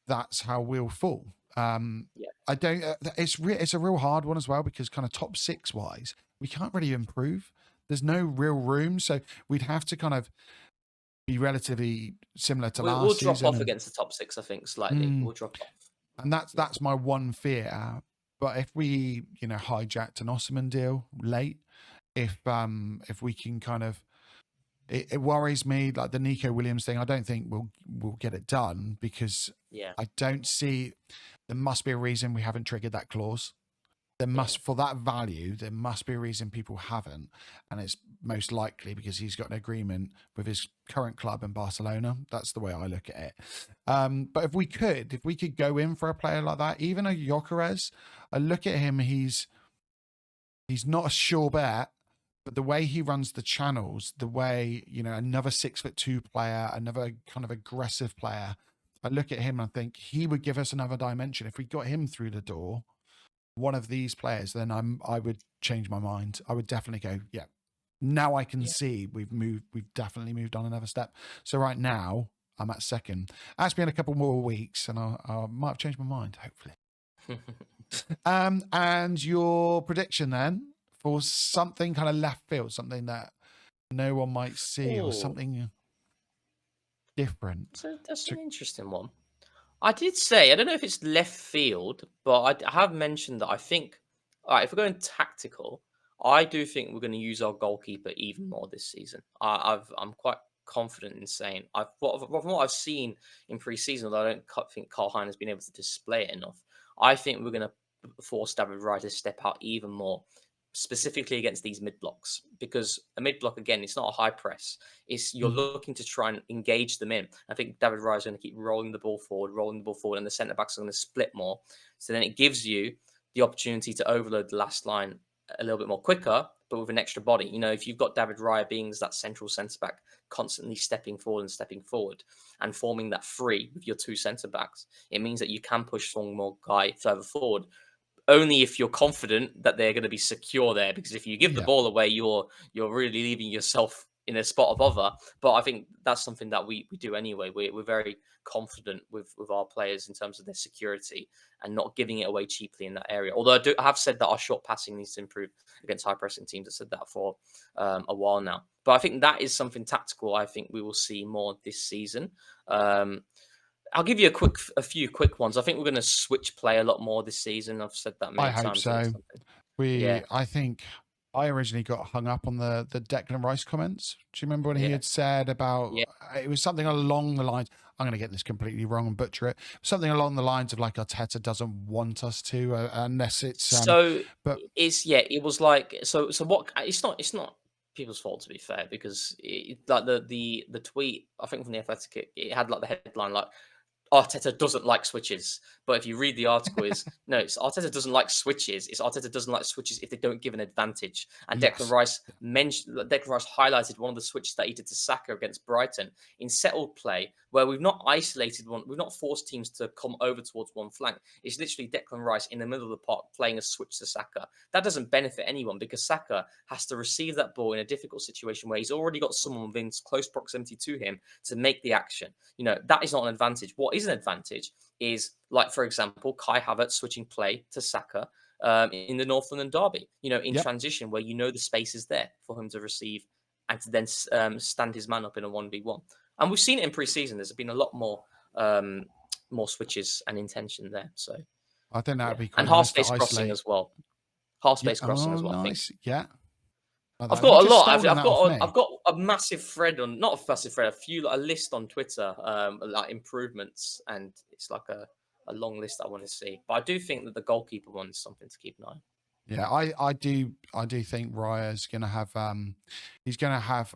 B: that's how we'll fall. I don't. It's a real hard one as well, because kind of top 6 wise, we can't really improve. There's no real room, so we'd have to kind of be relatively similar to last season.
A: We'll drop off against the top 6, I think, slightly. We'll drop off.
B: And that's my one fear. But if we, hijacked an Osimhen deal late, if we can kind of, it worries me, like the Nico Williams thing. I don't think we'll get it done, because I don't see, there must be a reason we haven't triggered that clause. there must, for that value, there must be a reason people haven't, and it's most likely because he's got an agreement with his current club in Barcelona. That's the way I look at it. But if we could go in for a player like that, even a Gyökeres, I look at him, he's not a sure bet, but the way he runs the channels, the way, another 6'2" player, another kind of aggressive player, I look at him and I think he would give us another dimension. If we got him through the door, one of these players, then I would change my mind. I would definitely go, yeah. Now I can see we've definitely moved on another step. So right now I'm at second. Ask me in a couple more weeks and I might have changed my mind, hopefully. And your prediction then for something kind of left field, something that no one might see, or something different.
A: So that's an interesting one. I did say, I don't know if it's left field, but I have mentioned that I think, all right, if we're going tactical, I do think we're going to use our goalkeeper even more this season. I'm quite confident in saying, from what I've seen in pre-season, although I don't think Carl Hein has been able to display it enough, I think we're going to force David Raya to step out even more, specifically against these mid blocks, because a mid block, again, it's not a high press. It's you're looking to try and engage them in. I think David Raya is going to keep rolling the ball forward, and the centre backs are going to split more. So then it gives you the opportunity to overload the last line a little bit more quicker, but with an extra body. If you've got David Raya being that central centre back, constantly stepping forward and forming that free with your two centre backs, it means that you can push Song Mo Guy further forward, only if you're confident that they're going to be secure there. Because if you give the ball away, you're really leaving yourself in a spot of bother. But I think that's something that we do anyway. We're very confident with our players in terms of their security and not giving it away cheaply in that area. Although I have said that our short passing needs to improve against high pressing teams. I've said that for a while now. But I think that is something tactical I think we will see more this season. I'll give you a few quick ones. I think we're going to switch play a lot more this season. I've said that many
B: I hope
A: times.
B: so.
A: Yeah.
B: I think I originally got hung up on the Declan Rice comments. Do you remember when he had said about, it was something along the lines, I'm going to get this completely wrong and butcher it, something along the lines of like Arteta doesn't want us to unless it's
A: So
B: but
A: it was like what it's not people's fault, to be fair, because like the tweet, I think from the Athletic, it had like the headline like Arteta doesn't like switches. But if you read the article, it's Arteta doesn't like switches. It's Arteta doesn't like switches if they don't give an advantage. And
B: yes.
A: Declan Rice highlighted one of the switches that he did to Saka against Brighton in settled play, where we've not isolated one, we've not forced teams to come over towards one flank. It's literally Declan Rice in the middle of the park playing a switch to Saka. That doesn't benefit anyone because Saka has to receive that ball in a difficult situation where he's already got someone within close proximity to him to make the action. That is not an advantage. What is an advantage is, like, for example, Kai Havertz switching play to Saka in the North London derby, in transition where the space is there for him to receive and to then stand his man up in a 1v1. And we've seen it in pre-season. There's been a lot more switches and intention there. So
B: I think that would be quite
A: and
B: nice to
A: half-space crossing
B: isolate.
A: as well. Half-space crossing as well, I think.
B: Nice. Yeah.
A: I've got a lot.
B: I've
A: I've got a massive thread on, not a massive thread, a list on Twitter, like improvements, and it's like a long list I want to see. But I do think that the goalkeeper one is something to keep an eye on.
B: Yeah, I do think Raya's gonna have he's gonna have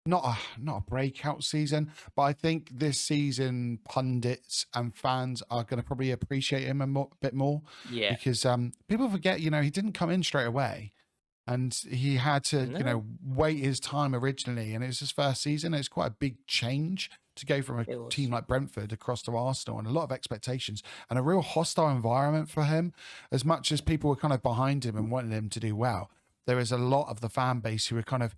B: not a breakout season, but I think this season pundits and fans are going to probably appreciate him a bit more.
A: Yeah.
B: Because people forget, he didn't come in straight away, and he had to wait his time originally, and it was his first season. It's quite a big change to go from a team like Brentford across to Arsenal, and a lot of expectations and a real hostile environment for him. As much as people were kind of behind him and wanted him to do well, there is a lot of the fan base who were kind of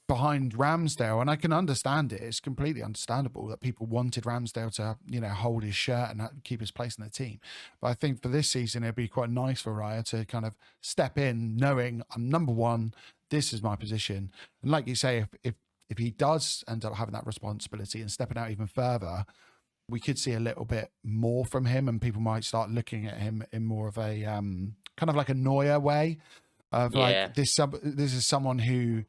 B: behind Ramsdale, and I can understand it. It's completely understandable that people wanted Ramsdale to, hold his shirt and keep his place in the team. But I think for this season, it'd be quite nice for Raya to kind of step in, knowing I'm number one. This is my position, and like you say, if he does end up having that responsibility and stepping out even further, we could see a little bit more from him, and people might start looking at him in more of a kind of like a Neuer way of like this is someone who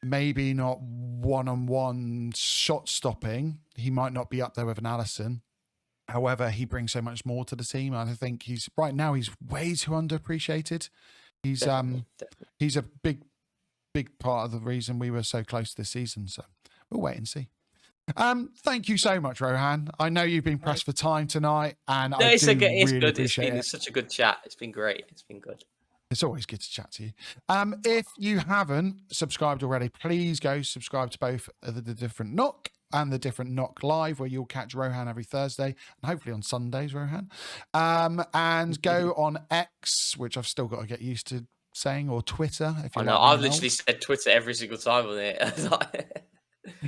B: maybe not one-on-one shot stopping. He might not be up there with an Alisson, However, he brings so much more to the team. And I think he's way too underappreciated. He's
A: Definitely.
B: he's a big part of the reason we were so close this season. So we'll wait and see. Thank you so much, Rohan. I know you've been pressed for time tonight, and
A: No,
B: I
A: it's
B: do
A: okay. It's
B: really
A: good.
B: appreciate it.
A: It's such a good chat. It's been great. It's been good.
B: It's always good to chat to you. If you haven't subscribed already, please go subscribe to both the Different Knock and the Different Knock Live, where you'll catch Rohan every Thursday and hopefully on Sundays, Rohan. And go on X, which I've still got to get used to saying, or Twitter. If you
A: I know.
B: like
A: I've literally said Twitter every single time on it.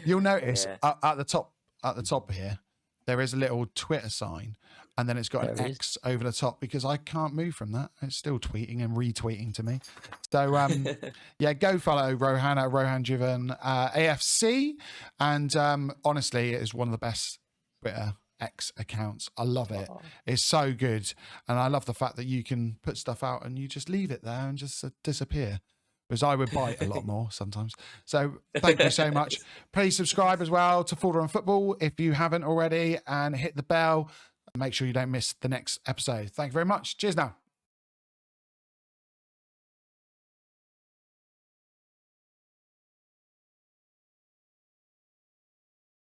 B: You'll notice
A: Yeah.
B: at the top here, there is a little Twitter sign, and then it's got an X over the top because I can't move from that. It's still tweeting and retweeting to me. So yeah, go follow Rohan at Rohan Driven AFC, and honestly, it is one of the best Twitter X accounts. I love it. It's so good, and I love the fact that you can put stuff out and you just leave it there and just disappear. Because I would bite a lot more sometimes. So thank you so much. Please subscribe as well to Forward on Football if you haven't already, and hit the bell. Make sure you don't miss the next episode. Thank you very much. Cheers now.